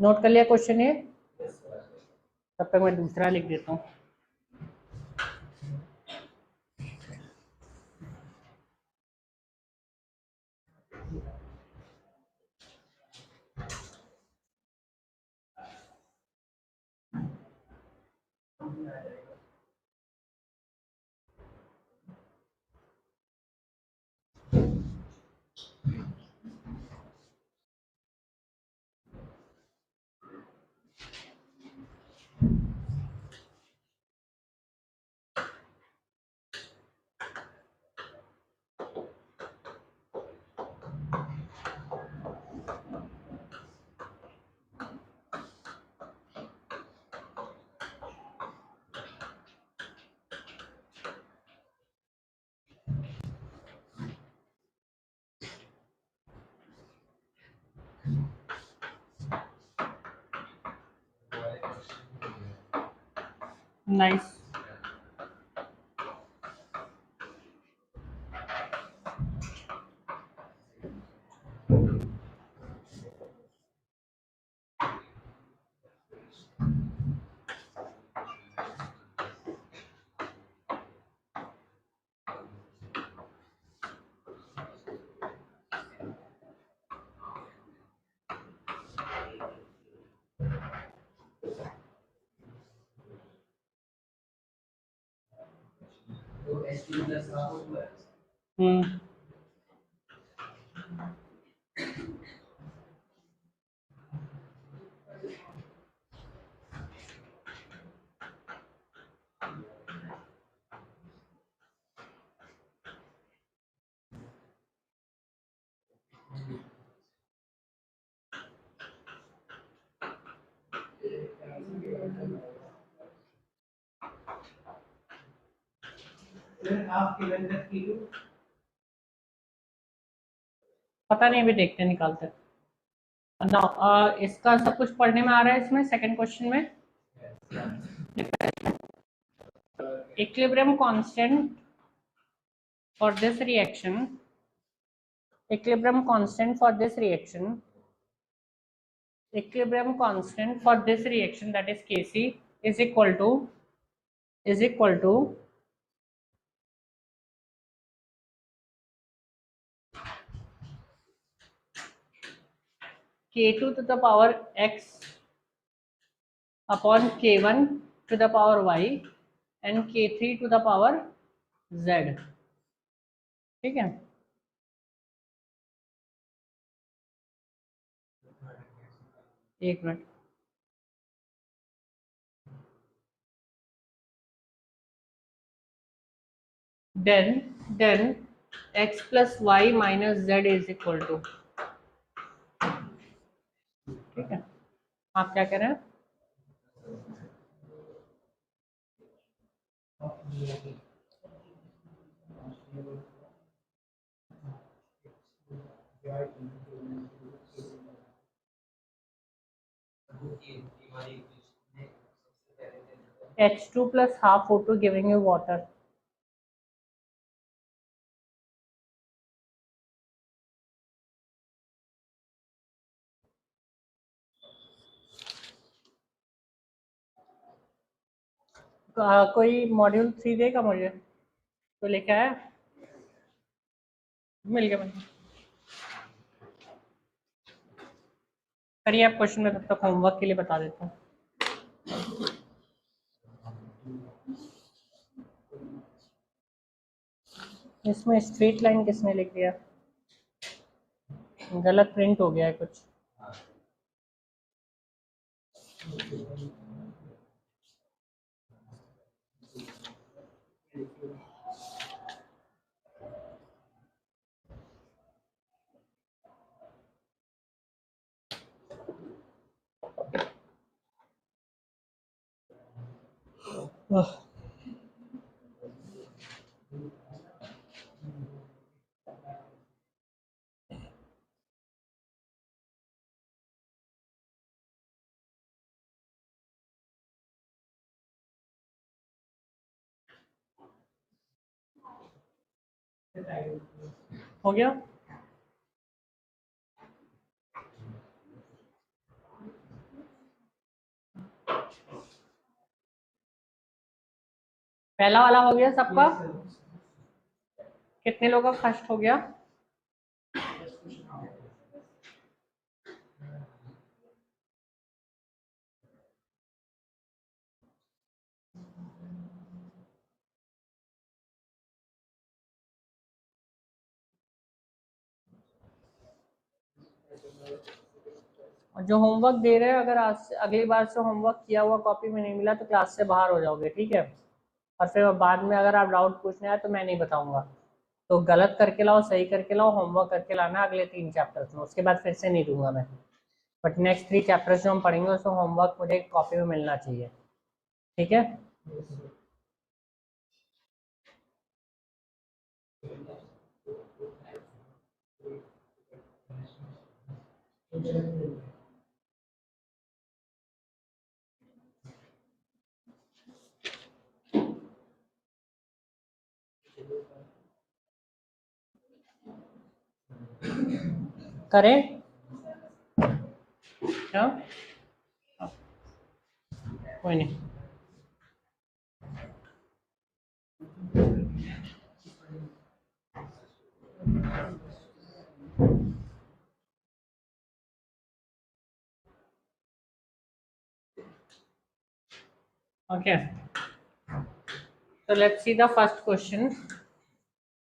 Note कर लिया क्वेश्चन ये? तब तक मैं दूसरा लिख देता हूँ। नाइस। हम्म, पता नहीं, अभी देखते हैं, निकालते हैं ना। इसका सब कुछ पढ़ने में आ रहा है इसमें सेकंड क्वेश्चन में। Equilibrium constant for this reaction, equilibrium constant for this reaction equilibrium constant for this reaction, that is Kc, is equal to K2 to the power x upon K1 to the power y and K3 to the power z. ठीक है, एक minute. then x plus y minus z is equal to, ठीक है. आप क्या कह रहे हैं? H2 plus half O2 giving you water. कोई मॉड्यूल 3 देगा मुझे? तो लेके आया? मिल गया मुझे. करिए आप क्वेश्चन में, तब तक होमवर्क के लिए बता देता हूँ. इसमें स्ट्रेट लाइन किसने लिख दिया? गलत प्रिंट हो गया है कुछ. हो गया? पहला वाला हो गया सबका? कितने लोगों का फर्स्ट हो गया? और जो होमवर्क दे रहे हैं, अगर आज से अगली बार से होमवर्क किया हुआ कॉपी में नहीं मिला तो क्लास से बाहर हो जाओगे, ठीक है? और फिर बाद में अगर आप डाउट पूछने आए तो मैं नहीं बताऊंगा. तो गलत करके लाओ, सही करके लाओ, होमवर्क करके लाना अगले 3 चैप्टर्स में. उसके बाद फिर से नहीं दूंगा मैं. बट नेक्स्ट 3 चैप्टर्स जो हम पढ़ेंगे उसमें होमवर्क मुझे कॉपी में मिलना चाहिए, ठीक है? करें क्या? कोई नहीं. ओके, तो let's see the first question.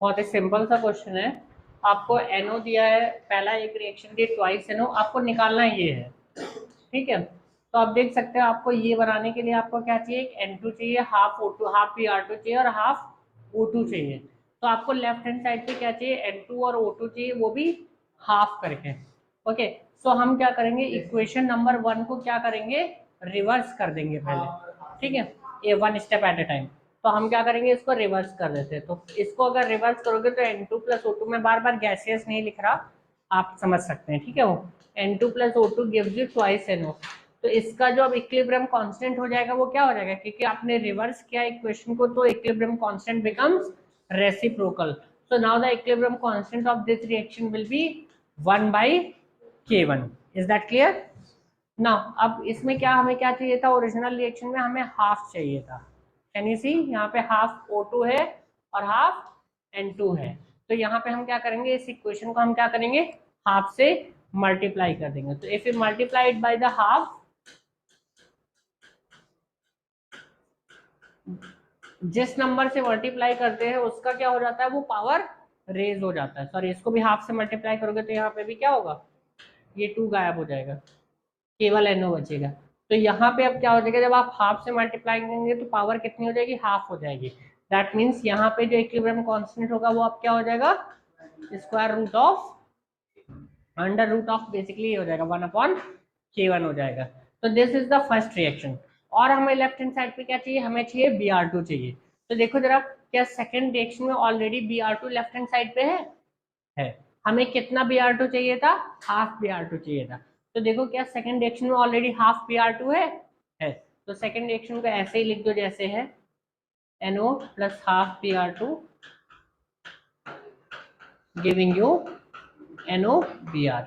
बहुत ही सिंपल सा क्वेश्चन है. आपको NO दिया है, पहला एक रिएक्शन दी ट्वाइस NO, आपको निकालना ये है, ठीक है? तो आप देख सकते हैं आपको ये बनाने के लिए आपको क्या चाहिए? एक N2 चाहिए, हाफ O2, हाफ Pr2 चाहिए और हाफ O2 चाहिए. तो आपको लेफ्ट हैंड साइड पे क्या चाहिए? N2 और O2 चाहिए, वो भी हाफ करके. ओके, सो हम क्या करेंगे? इक्वेशन नंबर 1 को क्या करेंगे? रिवर्स कर देंगे पहले, ठीक है? ये 1 स्टेप एट ए टाइम. तो हम क्या करेंगे? इसको रिवर्स कर देते हैं. तो इसको अगर रिवर्स करोगे तो N2 प्लस O2, में बार बार गैसियस नहीं लिख रहा, आप समझ सकते हैं, ठीक है? वो N2 plus O2 gives you twice NO. तो इसका जो अब इक्विलिब्रियम कांस्टेंट हो जाएगा वो क्या हो जाएगा? क्योंकि आपने रिवर्स किया इक्वेशन को, तो equilibrium constant becomes reciprocal. So now the equilibrium constant of this reaction will B 1 by K1. Is that clear? ना अब इसमें क्या हमें क्या चाहिए था, ओरिजिनल रिएक्शन में हमें हाफ चाहिए था। कैन यू सी यहाँ पे हाफ O2 है और हाफ N2 है। तो यहाँ पे हम क्या करेंगे, इस इक्वेशन को हम क्या करेंगे, हाफ से मल्टीप्लाई कर देंगे। तो if you multiply it by the half, जिस नंबर से मल्टीप्लाई करते हैं उसका क्या हो जाता है, वो पावर रेज हो जाता है। सॉरी, इसको भी हाफ से मल्टीप्लाई करोगे तो यहाँ पे भी क्या होगा, ये 2 गायब हो जाएगा, केवल NO बचेगा। तो यहाँ पे अब क्या हो जाएगा, जब आप हाफ से मल्टीप्लाई करेंगे तो पावर कितनी हो जाएगी, हाफ हो जाएगी। दैट मीन्स यहाँ पे जो इक्विलिब्रियम कांस्टेंट होगा वो अब क्या हो जाएगा, square root of, under root of basically हो जाएगा 1/K1 हो जाएगा। तो this is the first reaction. और हमें लेफ्ट हैंड साइड पे क्या चाहिए, हमें चाहिए Br2 चाहिए। तो देखो जरा, क्या सेकंड रिएक्शन में already Br2 left hand side पे है। हमें कितना Br2 चाहिए था, हाफ Br2 चाहिए था। तो देखो क्या सेकंड रिएक्शन में ऑलरेडी हाफ Br2 है। तो सेकंड रिएक्शन को ऐसे ही लिख दो जैसे है, NO plus half Br2 giving you NOBr।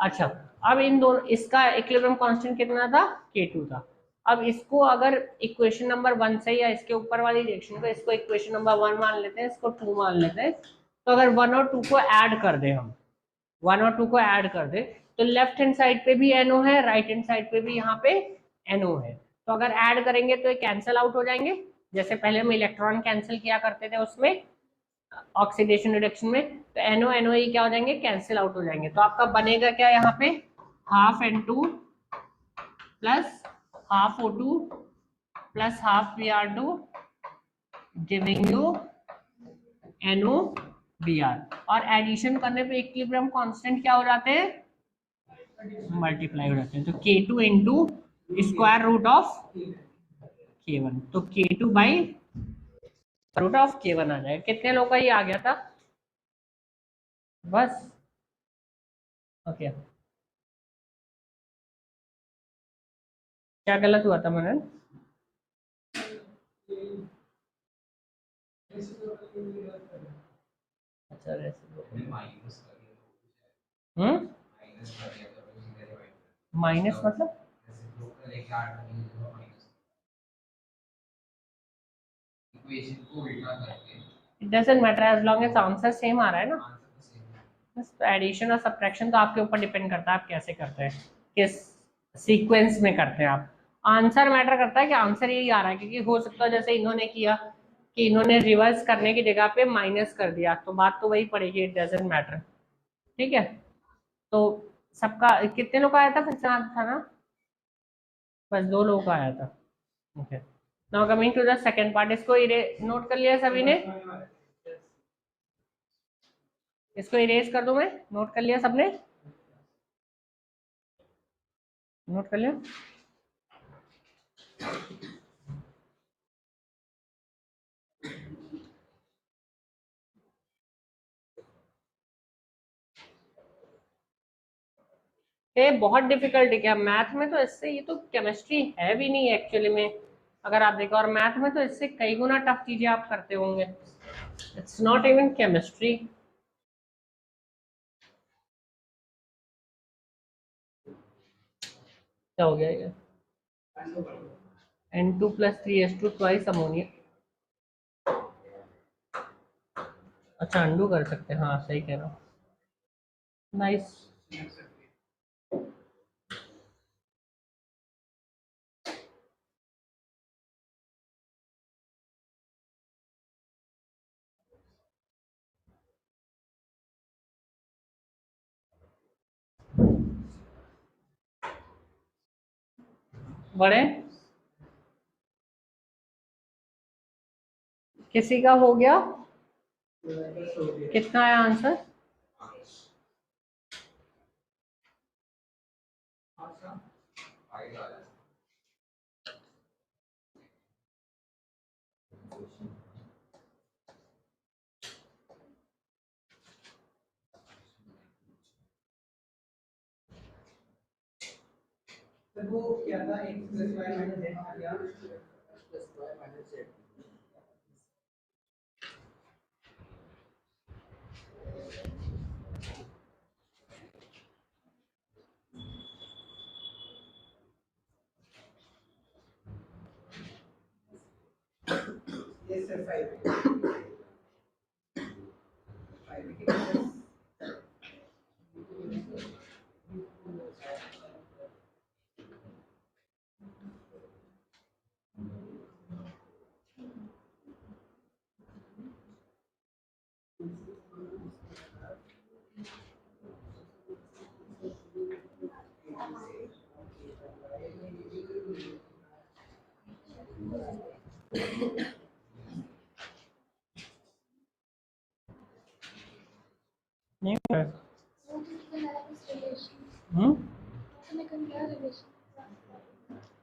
अच्छा, अब इन दोनों, इसका इक्विलिब्रियम कांस्टेंट कितना था, K2 था। अब इसको अगर इक्वेशन नंबर 1 से, या इसके ऊपर वाली रिएक्शन को, इसको इक्वेशन नंबर 1 मान लेते हैं, इसको 2 मान लेते हैं। तो अगर 1 और 2 को ऐड कर दे, हम 1 और 2 को ऐड कर दे, तो लेफ्ट हैंड साइड पे भी NO है, राइट हैंड साइड पे भी यहाँ पे NO है। तो अगर ऐड करेंगे तो ये कैंसिल आउट हो जाएंगे, जैसे पहले हम इलेक्ट्रॉन कैंसिल किया करते थे उसमें ऑक्सीडेशन रिडक्शन में। तो NO NO ये क्या हो जाएंगे, कैंसिल आउट हो जाएंगे। तो आपका बनेगा क्या यहाँ पे, half N2 plus half O2 plus half Br2 giving you NOBr। और एडिशन करने पे इक्विलिब्रियम कांस्टेंट क्या हो जाते हैं, मल्टीप्लाई हो जाते हैं। तो K2 into square root of K1, तो K2 by root of K1 आ जाएगा। कितने लोग का ये आ गया था, बस, ओके। क्या गलत हुआ था मनन, अच्छा हम्म, माइनस मतलब, it doesn't matter as long as answer same आ रहा है ना। एडिशन और सब्ट्रैक्शन तो आपके ऊपर डिपेंड करता है आप कैसे करते हैं, किस सीक्वेंस में करते हैं आप। आंसर मैटर करता है कि आंसर यही आ रहा है, क्योंकि हो सकता है जैसे इन्होंने किया कि इन्होंने रिवर्स करने की जगह पे माइनस कर दिया, तो बात तो वही पड़ेगी, इट डजंट मैटर। ठीक है, तो सबका कितने लोग का आया था, फिर से था ना, बस 2 लोगों का आया था। Okay, now coming to the second part. इसको नोट कर लिया सभी ने, इसको इरेज कर दूं मैं, नोट कर लिया सबने, नोट कर लिया। ये बहुत डिफिकल्ट है क्या, मैथ में तो इससे, ये तो केमिस्ट्री है भी नहीं एक्चुअली में, अगर आप देखो, और मैथ में तो इससे कई गुना टफ चीजें आप करते होंगे। It's not even chemistry. क्या हो गया ये, N2+3H2 ट्वाइस अमोनिया। अच्छा, अंडू कर सकते हैं, हाँ सही कह रहा हूँ, नाइस। बड़े, किसी का हो गया, कितना है आंसर, वो क्या था, नहीं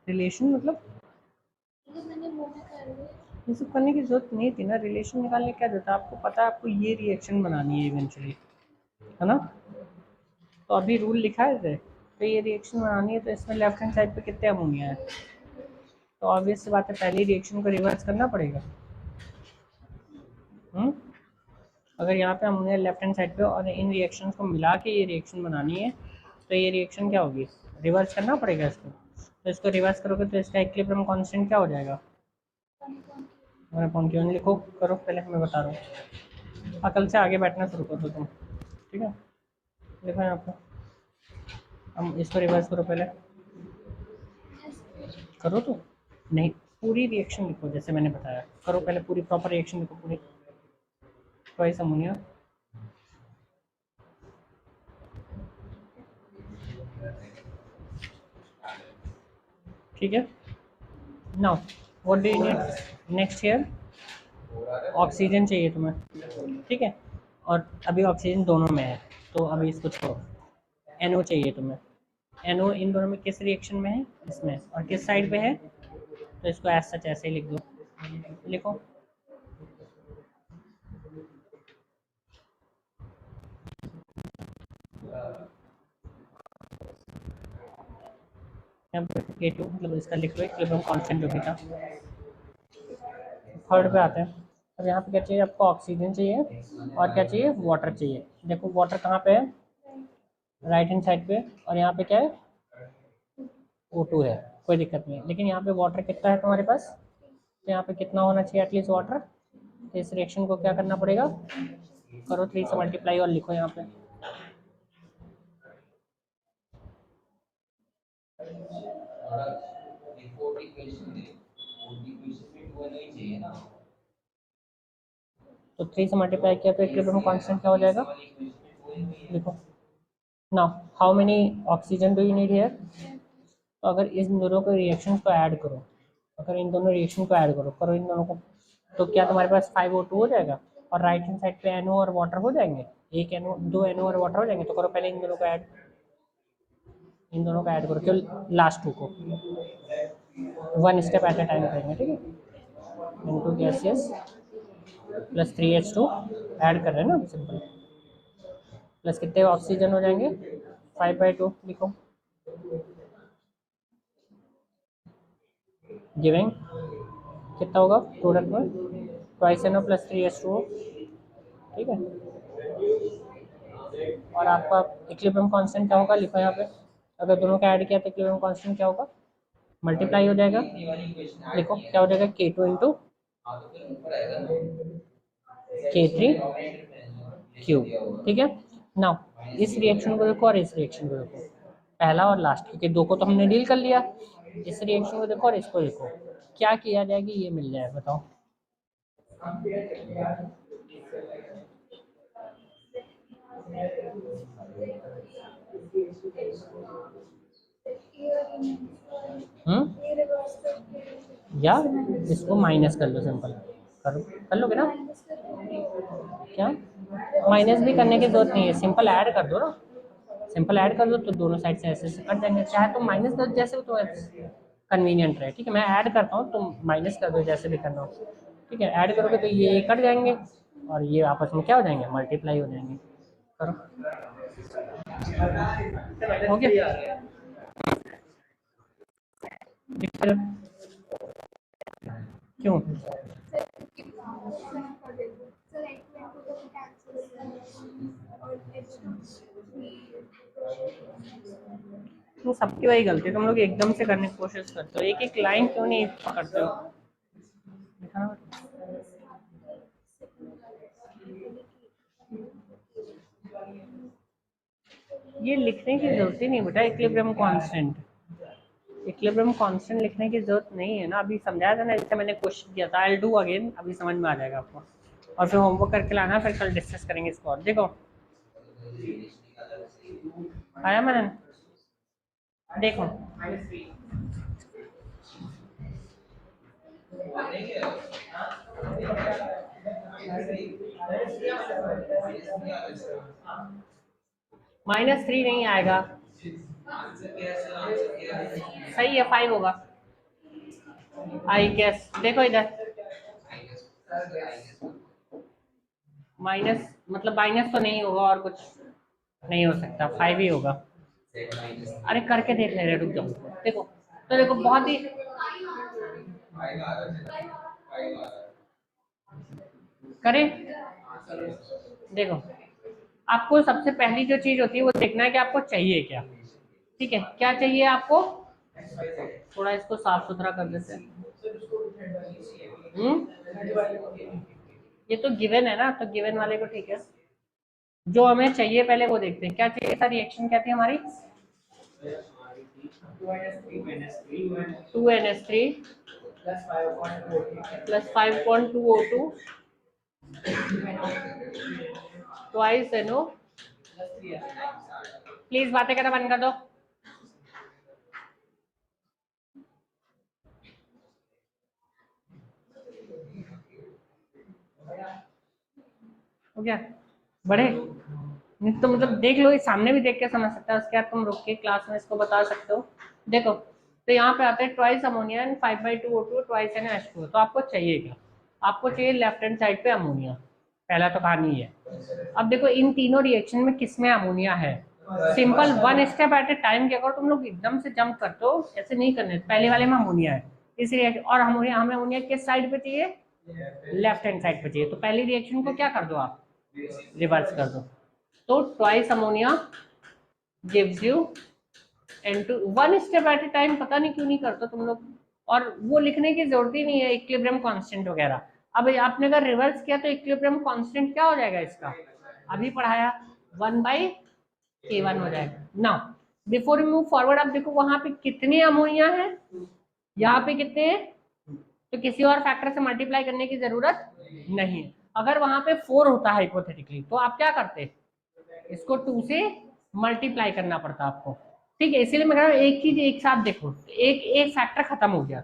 रिलेशन मतलब ये सब करने की जरूरत नहीं थी ना। रिलेशन निकालने क्या जरूरत है, आपको पता है आपको ये रिएक्शन बनानी है इवेंचुअली, है ना। तो अभी रूल लिखा है इधर, तो ये रिएक्शन बनानी है, तो इसमें लेफ्ट हैंड साइड पे कितने अमोनिया है, तो ऑब्वियस सी बात है पहली रिएक्शन को रिवर्स करना पड़ेगा। अगर यहाँ पे अमोनिया लेफ्ट हैंड साइड पे और इन रिएक्शंस को मिला के ये रिएक्शन बनानी है, तो ये रिएक्शन क्या होगी, रिवर्स करना पड़ेगा इसको। तो इसको रिवर्स करोगे तो इसका इक्विलिब्रियम कांस्टेंट क्या हो जाएगा, अपॉन क्यों लिखो, करो पहले, मैं बता रहा हूँ, अकल से आगे बैठना शुरू कर दो तुम, ठीक है। देखो यहाँ पर हम इसको रिवर्स करो पहले, करो तो नहीं, पूरी रिएक्शन लिखो जैसे मैंने बताया, करो पहले पूरी प्रॉपर रिएक्शन लिखो पूरी, ट्वाइस अमोनिया, ठीक है। Now what do you need next here, oxygen चाहिए तुम्हें, ठीक है। और अभी ऑक्सीजन दोनों में है, तो अभी इसको छोड़ो, NO चाहिए तुम्हें। NO इन दोनों में किस रिएक्शन में है, इसमें, और किस साइड पे है, तो इसको एज सच ऐसे ही लिख दो, लिखो। K2 मतलब इसका लिख लो, इक्विलिब्रियम कांस्टेंट जो भी था। थर्ड पे आते हैं, अब यहाँ पे क्या चाहिए आपको, ऑक्सीजन चाहिए और क्या चाहिए, वाटर चाहिए। देखो वाटर कहाँ पे है, राइट हैंड साइड पे, और यहाँ पे क्या है, O2 है, कोई दिक्कत नहीं है। लेकिन यहाँ पे वाटर कितना है तुम्हारे पास, तो यहाँ पे कितना होना चाहिए एटलीस्ट वाटर, तो इस रिएक्शन को क्या करना पड़ेगा, करो 3 से मल्टीप्लाई और लिखो यहाँ पे, तो 3 से मल्टीप्लाई किया तो इक्विलिब्रियम कांस्टेंट क्या हो जाएगा, देखो। Now how many oxygen do you need here, तो अगर इन दोनों को रिएक्शन को ऐड करो, अगर इन दोनों रिएक्शन को ऐड करो इन दोनों को, तो क्या तुम्हारे पास 5O2 हो जाएगा, और राइट हैंड साइड पे NO और वाटर हो जाएंगे, एक NO, 2 NO और वाटर हो जाएंगे। तो करो पहले इन दोनों को ऐड, इन दोनों को ऐड करो, क्यों, लास्ट टू को, one step at A time करेंगे, ठीक है। Into gaseous plus 3H2 add कर रहे हैं ना सिंपल, प्लस कितने ऑक्सीजन हो जाएंगे, 5/2 लिखो, गिविंग कितना होगा प्रोडक्ट में, ट्वाइस NO प्लस 3H2O, ठीक है। और आपका इक्विलिब्रियम कांस्टेंट क्या होगा, लिखो यहाँ पे, अगर दोनों का ऐड किया तो इक्विलिब्रियम कांस्टेंट क्या होगा, मल्टीप्लाई हो जाएगा, लिखो क्या हो जाएगा, K2 इंटू K3 ठीक है। नाउ इस रिएक्शन को देखो और इस रिएक्शन को देखो, पहला और लास्ट, क्योंकि दो को तो हमने डील कर लिया, इस रिएक्शन को देखो और इसको देखो, क्या किया जाएगी ये मिल जाए, बताओ। या इसको माइनस कर लो, सिंपल कर लोगे ना, क्या माइनस भी करने की जरूरत नहीं है, सिंपल ऐड कर दो ना, सिंपल ऐड कर दो तो दोनों साइड से ऐसे कट जाएंगे, चाहे तुम माइनस कर जैसे तो कन्वीनियंट रहे, ठीक है। मैं ऐड करता हूँ, तुम माइनस कर दो जैसे भी करना हो, ठीक है। ऐड करोगे तो ये कट जाएंगे और ये आपस में क्या हो जाएंगे, मल्टीप्लाई हो जाएंगे, करो, हो गया। क्यों, तुम सबकी वही गलती है, तुम लोग एकदम से करने की कोशिश करते हो, एक एक लाइन क्यों नहीं पकड़ते हो, ये लिखने की जरूरत ही नहीं बेटा, इक्विलिब्रियम कांस्टेंट, इक्विलिब्रियम कांस्टेंट लिखने की जरूरत नहीं है ना, अभी समझाया था ना, जैसे मैंने क्वेश्चन किया था, आई डू अगेन, अभी समझ में आ जाएगा आपको, और फिर होमवर्क करके लाना, फिर कल डिस्कस करेंगे इसको। और देखो आया मैंने, देखो -3 नहीं आएगा, सही है 5 होगा, आई गेस। देखो इधर माइनस, मतलब माइनस तो नहीं होगा और कुछ नहीं हो सकता, 5 ही होगा। अरे करके देख ले रहे, रुक जाओ, देखो तो देखो बहुत ही करें, देखो आपको सबसे पहली जो चीज होती है वो देखना है कि आपको चाहिए क्या, ठीक है, क्या चाहिए आपको, थोड़ा इसको साफ सुथरा कर देते हैं। ये तो गिवन है ना, तो गिवन वाले को ठीक है, जो हमें चाहिए पहले वो देखते हैं, क्या चाहिए था, रिएक्शन क्या थी हमारी, 2NH3 plus 5.2O2 twice NO, please बातें करना बंद कर दो। हो गया, बड़े नहीं तो मतलब देख लो, ये सामने भी देख के समझ सकता है, उसके बाद तुम रुक के क्लास में इसको बता सकते हो। देखो तो यहाँ पे आता है twice ammonia and 5/2O2 twice NH2, तो आपको चाहिए क्या, आपको चाहिए लेफ्ट हैंड साइड पे अमोनिया, पहला तो कहानी है। अब देखो इन तीनों रिएक्शन में किसमें अमोनिया है, simple one step at A time के अगर तुम लोग एकदम से जंप करते हो, ऐसे नहीं करने, पहले वाले में अमोनिया है इस रिएक्शन, और हमें अमोनिया किस साइड पे चाहिए, लेफ्ट हैंड साइड पे चाहिए, तो पहली रिएक्शन को क्या कर दो आप, रिवर्स कर दो, तो twice ammonia gives you N2, one step at A time, पता नहीं क्यों नहीं करते तुम लोग, और वो लिखने की जरूरत ही नहीं है इक्विलिब्रियम कांस्टेंट वगैरह। अब आपने अगर रिवर्स किया तो इक्विलिब्रियम कांस्टेंट क्या हो जाएगा इसका, अभी पढ़ाया 1/K1 हो जाएगा ना। बिफोर यू मूव फॉरवर्ड, अब देखो वहां पे कितने अमोनिया है, यहाँ पे कितने हैं, तो किसी और फैक्टर से मल्टीप्लाई करने की जरूरत नहीं है। अगर वहां पे 4 होता है हाइपोथेटिकली, तो आप क्या करते, इसको 2 से मल्टीप्लाई करना पड़ता आपको, ठीक है, इसीलिए मैं कह रहा हूँ एक चीज एक साथ देखो, एक एक फैक्टर खत्म हो गया,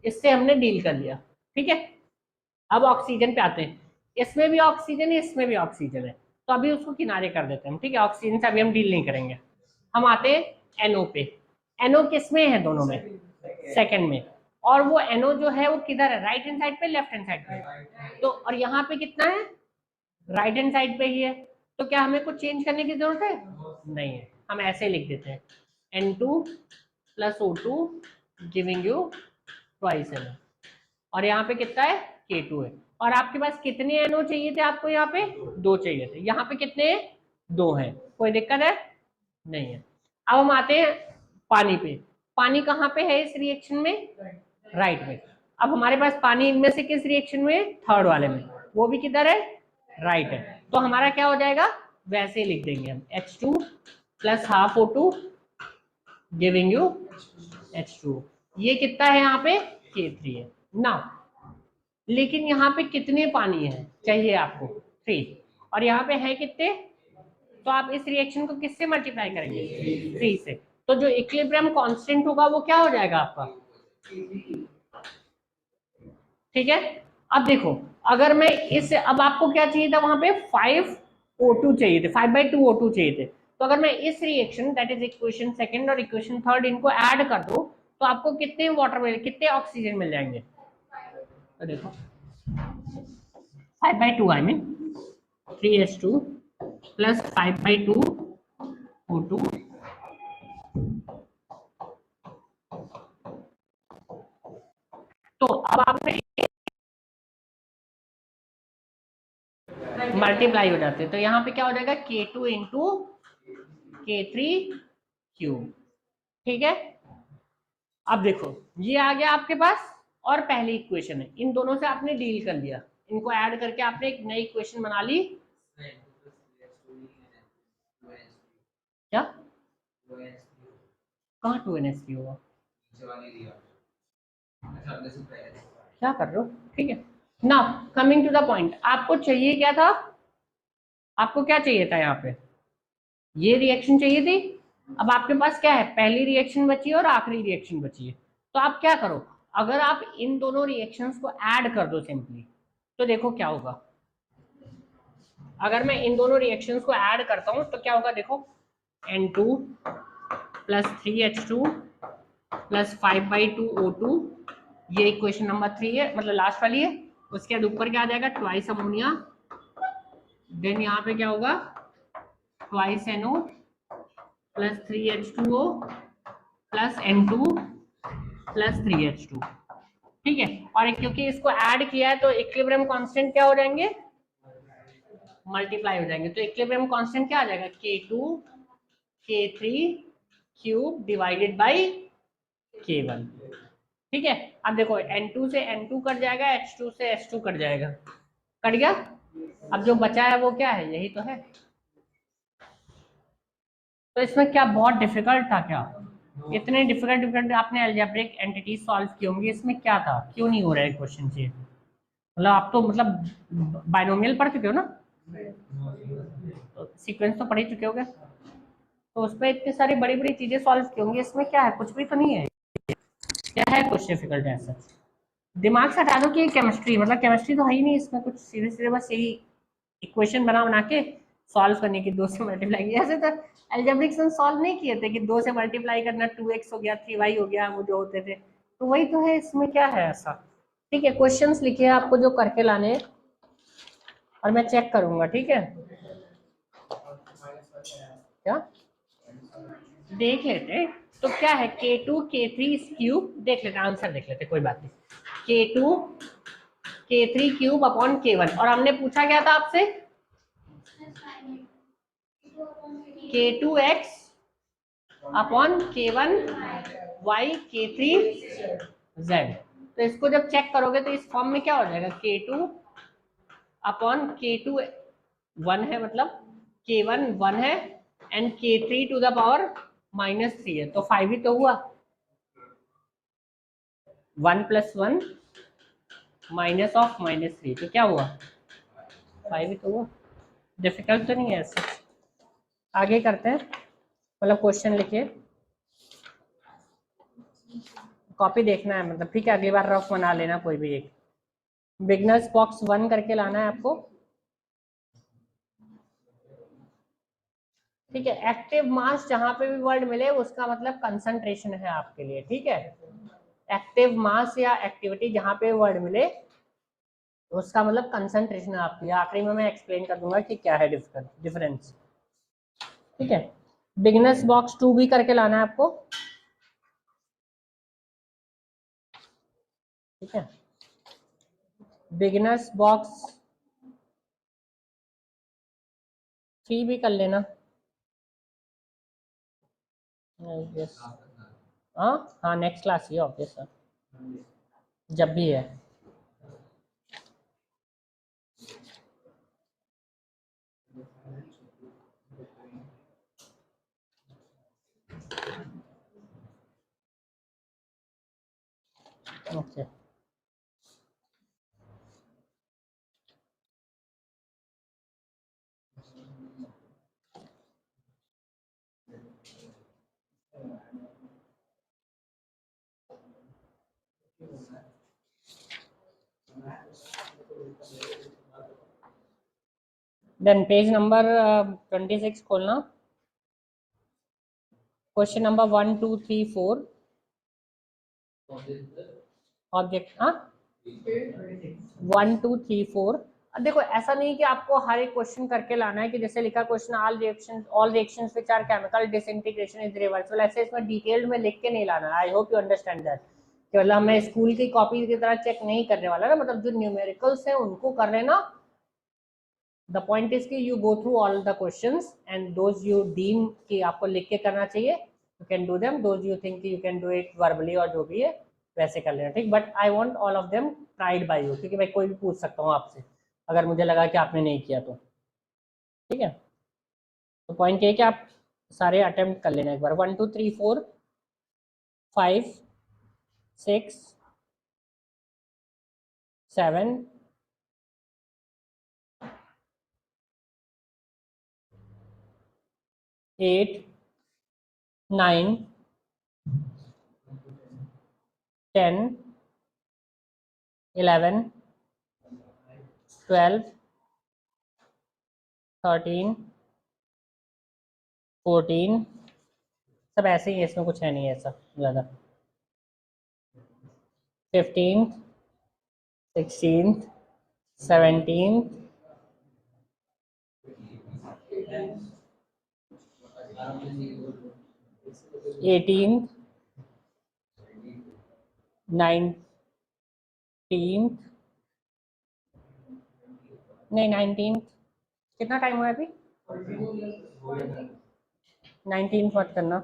इससे हमने डील कर लिया, ठीक है। अब ऑक्सीजन पे आते हैं, इसमें भी ऑक्सीजन है, इसमें भी ऑक्सीजन है, तो अभी उसको किनारे कर देते हैं, ठीक है, ऑक्सीजन से अभी हम डील नहीं करेंगे। हम आते हैं NO पे, NO किस में है, दोनों में, सेकंड में, और वो NO जो है वो किधर है, राइट हैंड साइड पे, लेफ्ट हैंड साइड पे, तो और यहाँ पे कितना है, राइट हैंड साइड पे ही है, तो क्या हमें कुछ चेंज करने की जरूरत है, नहीं है, हम ऐसे लिख देते हैं N2 plus O2 giving you twice NO, और यहाँ पे कितना है, K2 है, और आपके पास कितने NO चाहिए थे आपको, यहाँ पे 2 चाहिए थे, यहाँ पे कितने हैं, 2 हैं, कोई दिक्कत है नहीं है। अब हम आते हैं पानी पे, पानी कहाँ पे है इस रिएक्शन में, राइट में, अब हमारे पास पानी इनमें से किस रिएक्शन में, थर्ड वाले में, वो भी किधर है, राइट है, तो हमारा क्या हो जाएगा, वैसे ही लिख देंगे हम H2 plus half O2 giving you H2, ये कितना है यहाँ पे, K3 है ना, लेकिन यहाँ पे कितने पानी है चाहिए आपको, 3, और यहाँ पे है कितने, तो आप इस रिएक्शन को किससे मल्टीप्लाई करेंगे, 3 से, तो जो इक्विलिब्रियम कांस्टेंट होगा वो क्या हो जाएगा आपका, ठीक है। अब देखो अगर मैं इस, अब आपको क्या चाहिए था वहां पे 5O2 चाहिए थे, 5/2O2 चाहिए थे, तो अगर मैं इस reaction that is equation second और इक्वेशन थर्ड इनको ऐड कर दूं, तो आपको कितने वाटर मिल, कितने ऑक्सीजन मिल जाएंगे, तो देखो 5/2 I mean 3H2 plus 5/2O2, तो अब आपने मल्टीप्लाई हो जाते हैं, तो यहाँ पे क्या हो जाएगा K2 इंटू K3 क्यूब, ठीक है। अब देखो ये आ गया आपके पास, और पहली इक्वेशन है, इन दोनों से आपने डील कर लिया, इनको ऐड करके आपने एक नई इक्वेशन बना ली, क्या कहाँ 2NH3 होगा, क्या कर रहे हो? ठीक है ना, कमिंग टू द पॉइंट, आपको चाहिए क्या था, आपको क्या चाहिए था यहाँ पे, ये रिएक्शन चाहिए थी। अब आपके पास क्या है, पहली रिएक्शन बची है और आखिरी रिएक्शन बची है, तो आप क्या करो, अगर आप इन दोनों रिएक्शंस को ऐड कर दो सिंपली, तो देखो क्या होगा। अगर मैं इन दोनों रिएक्शंस को ऐड करता हूं तो क्या होगा, देखो N2 plus 3H2 plus 5/2O2, ये इक्वेशन नंबर 3 है, मतलब लास्ट वाली है। उसके बाद ऊपर क्या आ जाएगा, ट्वाइस अमोनिया, देन यहाँ पे क्या होगा, twice NO plus 3H2O plus N2 plus 3H2। ठीक है, और क्योंकि इसको ऐड किया है तो इक्विलिब्रियम कांस्टेंट क्या हो जाएंगे, मल्टीप्लाई हो जाएंगे। तो इक्विलिब्रियम कांस्टेंट क्या आ जाएगा, K2 K3 cube divided by K1। ठीक है, अब देखो N2 से N2 कट जाएगा, H2 से H2 कट जाएगा, कट गया। अब जो बचा है वो क्या है, यही तो है। तो इसमें क्या बहुत डिफिकल्ट था क्या, इतने डिफिकल्ट आपने अलजेब्रिक एंटिटी सॉल्व की होंगी, इसमें क्या था, क्यों नहीं हो रहा है क्वेश्चन से, मतलब आप तो मतलब बाइनोमियल पढ़ चुके हो ना, तो सीक्वेंस तो पढ़ ही चुके होगे, तो उसमें इतनी सारी बड़ी बड़ी चीजें सॉल्व की होंगी, इसमें क्या है, कुछ भी तो नहीं है, क्या है कुछ डिफिकल्ट है सच। दिमाग से हटा दो कि केमिस्ट्री, मतलब केमिस्ट्री तो है ही नहीं इसमें कुछ, सीधे सीधे बस यही इक्वेशन बना बना के सॉल्व करने की, 2 से मल्टीप्लाई, ऐसे तो अलजेब्रिक सॉल्व नहीं किए थे कि 2 से मल्टीप्लाई करना 2x हो गया 3y हो गया, वो जो होते थे, तो वही तो है, इसमें क्या है ऐसा। ठीक है, क्वेश्चंस लिखे आपको जो करके लाने हैं, और मैं चेक करूंगा, ठीक है, क्या देख लेते, तो क्या है K2 K3 क्यूब, देख लेते आंसर देख लेते, कोई बात नहीं, K2 K3 cube upon K1, और हमने पूछा क्या था आपसे, K2x upon K1 y K3 z। तो इसको जब चेक करोगे तो इस फॉर्म में क्या हो जाएगा, K2 अपॉन K2 1 है, मतलब K1 1 है, and K3 to the power -3 है, तो 5 ही तो हुआ, 1 + 1 माइनस ऑफ -3, तो क्या हुआ, 5 ही तो हुआ, डिफिकल्ट तो नहीं है ऐसा। आगे करते हैं, मतलब क्वेश्चन लिखिए, कॉपी देखना है मतलब, ठीक है, अगली बार रफ बना लेना कोई भी एक, बिगनर्स बॉक्स 1 करके लाना है आपको। ठीक है, एक्टिव मास जहां पे भी वर्ड मिले उसका मतलब कंसंट्रेशन है आपके लिए, ठीक है, एक्टिव मास या एक्टिविटी जहां पे वर्ड मिले उसका मतलब कंसंट्रेशन है आपके लिए। आखिरी में मैं एक्सप्लेन कर दूंगा कि क्या है डिफरेंस। ठीक है, बिगनर्स बॉक्स 2 भी करके लाना है आपको, ठीक है, बिगनर्स बॉक्स 3 भी कर लेना। यस, हाँ हाँ, नेक्स्ट क्लास ही ऑब्वियस है, जब भी है। ओके, देन पेज नंबर 26 खोलना, क्वेश्चन नंबर 1 2 3 4, ऑब्जेक्ट, हाँ 1 2 3 4। देखो ऐसा नहीं कि आपको हर एक क्वेश्चन करके लाना है, कि जैसे लिखा question all reactions which are chemical disintegration is reversible, ऐसे इसमें डिटेल में लिख के नहीं लाना। I hope you understand that, कि मतलब मैं स्कूल की कॉपी की तरह चेक नहीं करने वाला ना, मतलब जो न्यूमेरिकल्स है उनको कर लेना। द पॉइंट इज कि you go through all the questions and those you deem कि आपको लिख के करना चाहिए, you can do them, those you think you can do it verbally और जो भी है वैसे कर लेना, ठीक। But I want all of them tried by you, क्योंकि मैं कोई भी पूछ सकता हूँ आपसे अगर मुझे लगा कि आपने नहीं किया तो, ठीक है। तो पॉइंट ये है कि आप सारे अटेम्प्ट कर लेना एक बार। 1 2 3 4 5 6 7 8 9 10 11 12 13 14 सब ऐसे ही है, इसमें कुछ है नहीं ऐसा ज़्यादा। 15 16 17 18 19 नहीं 19 कितना टाइम हुआ अभी? 19 मत करना,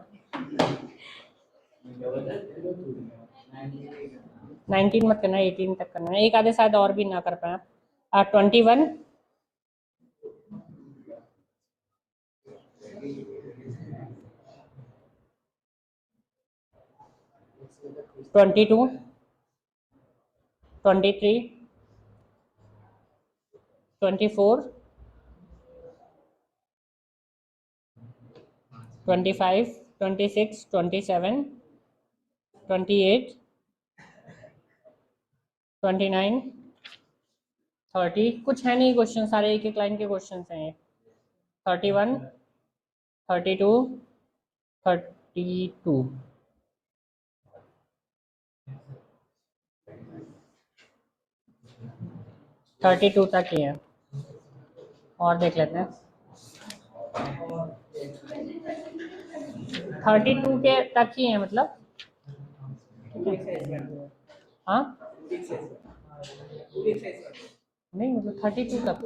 19 मत करना, 18 तक करना। एक आधे शायद और भी ना कर पाए। 21 22 23 24 25 26 27 28 29 30 कुछ है नहीं क्वेश्चन, सारे एक एक लाइन के क्वेश्चन हैं ये। 31 32 32 32 तक ही है, और देख लेते हैं। 32 के तक ही है मतलब, हाँ नहीं मतलब 32 तक।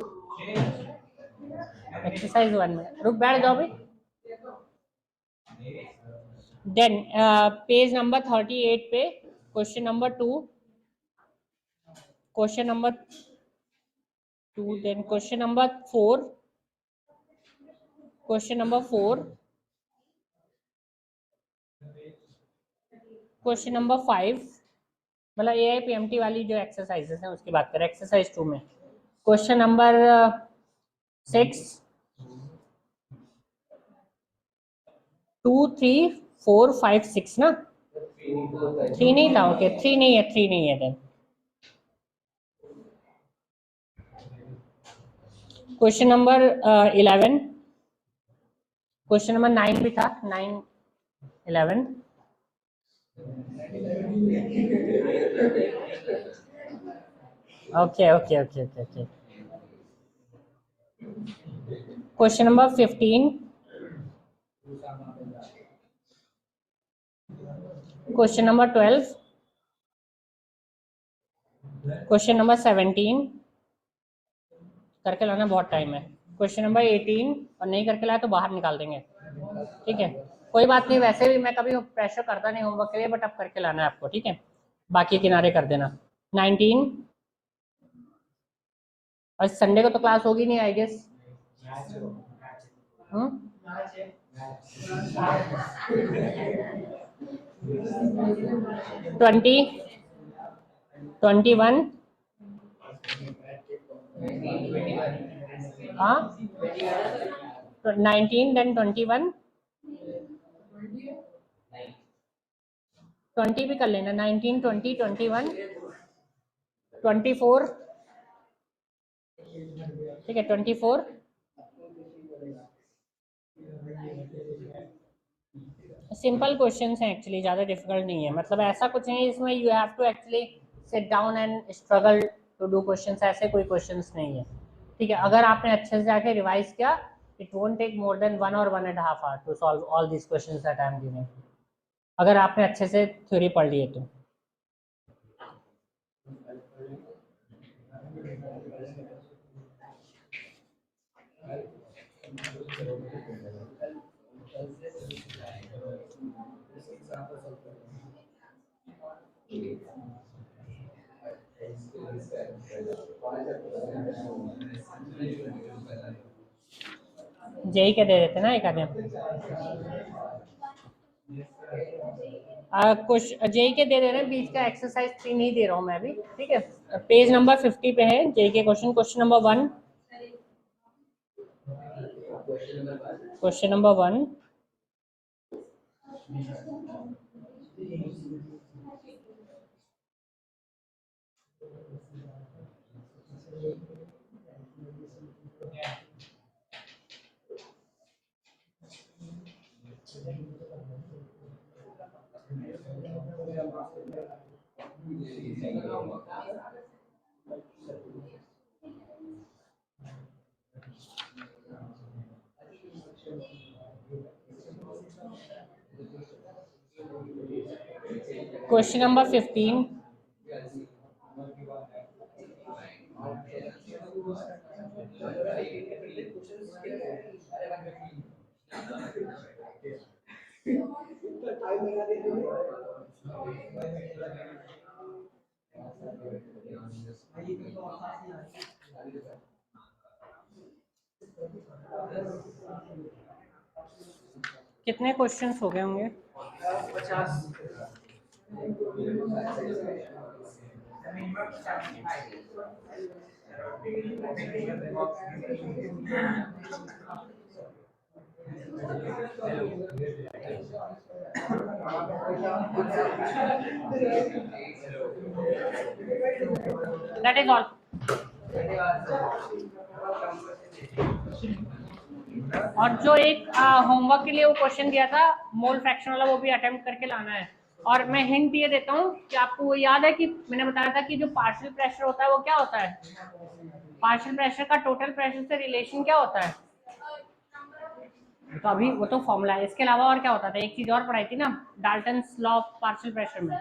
एक्सरसाइज 1 में रुक बैठ जाओ भाई। देन पेज नंबर 38 पे question number 2, question number 2, then question number 4, question number 4, question number 5, मतलब AIPMT वाली जो एक्सरसाइजेस हैं उसकी बात करें। एक्सरसाइज 2 में क्वेश्चन नंबर 6, 2 3 4 5 6 ना, 3 नहीं था, ओके 3 नहीं है, 3 नहीं है। Then question number 11, question number 9 भी था, 9 11, okay okay okay okay okay. Question number 15, question number 12, question number 17 करके लाना, बहुत टाइम है। क्वेश्चन नंबर 18 और नहीं करके लाया तो बाहर निकाल देंगे, ठीक है। कोई बात नहीं, वैसे भी मैं कभी प्रेशर करता नहीं होमवर्क के लिए, बट अब करके लाना है आपको, ठीक है। बाकी किनारे कर देना। 19 और संडे को तो क्लास होगी नहीं आई गेस। 20 21 हाँ 19 देन 21 20 भी कर लेना। 19 20 21 24, ठीक है 24। सिंपल क्वेश्चंस हैं एक्चुअली, ज़्यादा डिफिकल्ट नहीं है, मतलब ऐसा कुछ नहीं है इसमें you have to actually sit down and struggle to do questions, ऐसे कोई क्वेश्चंस नहीं है, ठीक है। अगर आपने अच्छे से जाके रिवाइज किया, it won't take more than 1 और 1.5 hour to solve all this questions that I am giving, अगर आपने अच्छे से थ्योरी पढ़ ली है तो। जेई के दे देते ना एक आधे कुछ जेई के दे रहे हैं, बीच का एक्सरसाइज 3 नहीं दे रहा हूँ मैं अभी, ठीक है। पेज नंबर 50 पे है जेई के question. Question number 1, question number 1, question number 15, कितने क्वेश्चंस हो गए होंगे? 50। That is all. और जो एक होमवर्क के लिए वो क्वेश्चन दिया था मोल फ्रैक्शन वाला, वो भी अटेम्प्ट करके लाना है। और मैं हिंट ये देता हूँ कि आपको वो याद है कि मैंने बताया था कि जो पार्शियल प्रेशर होता है वो क्या होता है, पार्शियल प्रेशर का टोटल प्रेशर से रिलेशन क्या होता है। तो अभी वो तो फॉर्मूला है, इसके अलावा और क्या होता था, एक चीज और पढ़ाई थी ना Dalton's law of partial pressure में।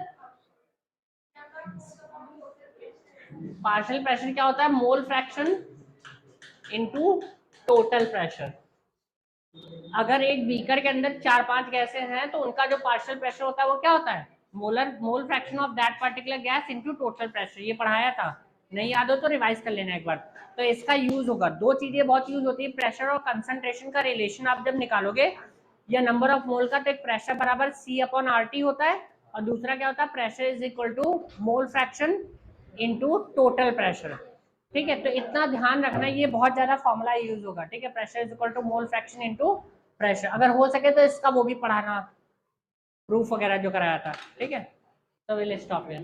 पार्शियल प्रेशर क्या होता है, मोल फ्रैक्शन इनटू टोटल प्रेशर। अगर एक बीकर के अंदर 4-5 गैसें हैं तो उनका जो पार्शियल प्रेशर होता है वो क्या होता है, मोल fraction of that particular gas into total pressure. ये पढ़ाया था, नहीं याद हो तो रिवाइज कर लेना एक बार। तो इसका यूज होगा, दो चीजें बहुत यूज होती है, प्रेशर और कंसंट्रेशन का रिलेशन आप जब निकालोगे या नंबर ऑफ मोल का, तो एक प्रेशर बराबर C/RT होता है और दूसरा क्या होता है, pressure is equal to mole fraction into total pressure. ठीक है, तो इतना ध्यान रखना, ये बहुत ज्यादा फॉर्मूला यूज होगा। ठीक है, pressure is equal to mole fraction into pressure. अगर हो सके तो इसका वो भी पढ़ाना, प्रूफ वगैरह जो कराया था। ठीक है, तो विल स्टॉप हियर।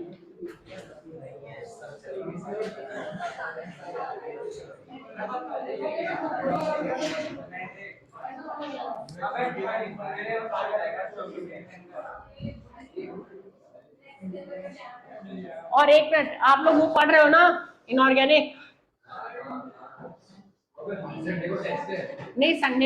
और एक मिनट, आप लोग वो पढ़ रहे हो ना इनऑर्गेनिक? नहीं, संडे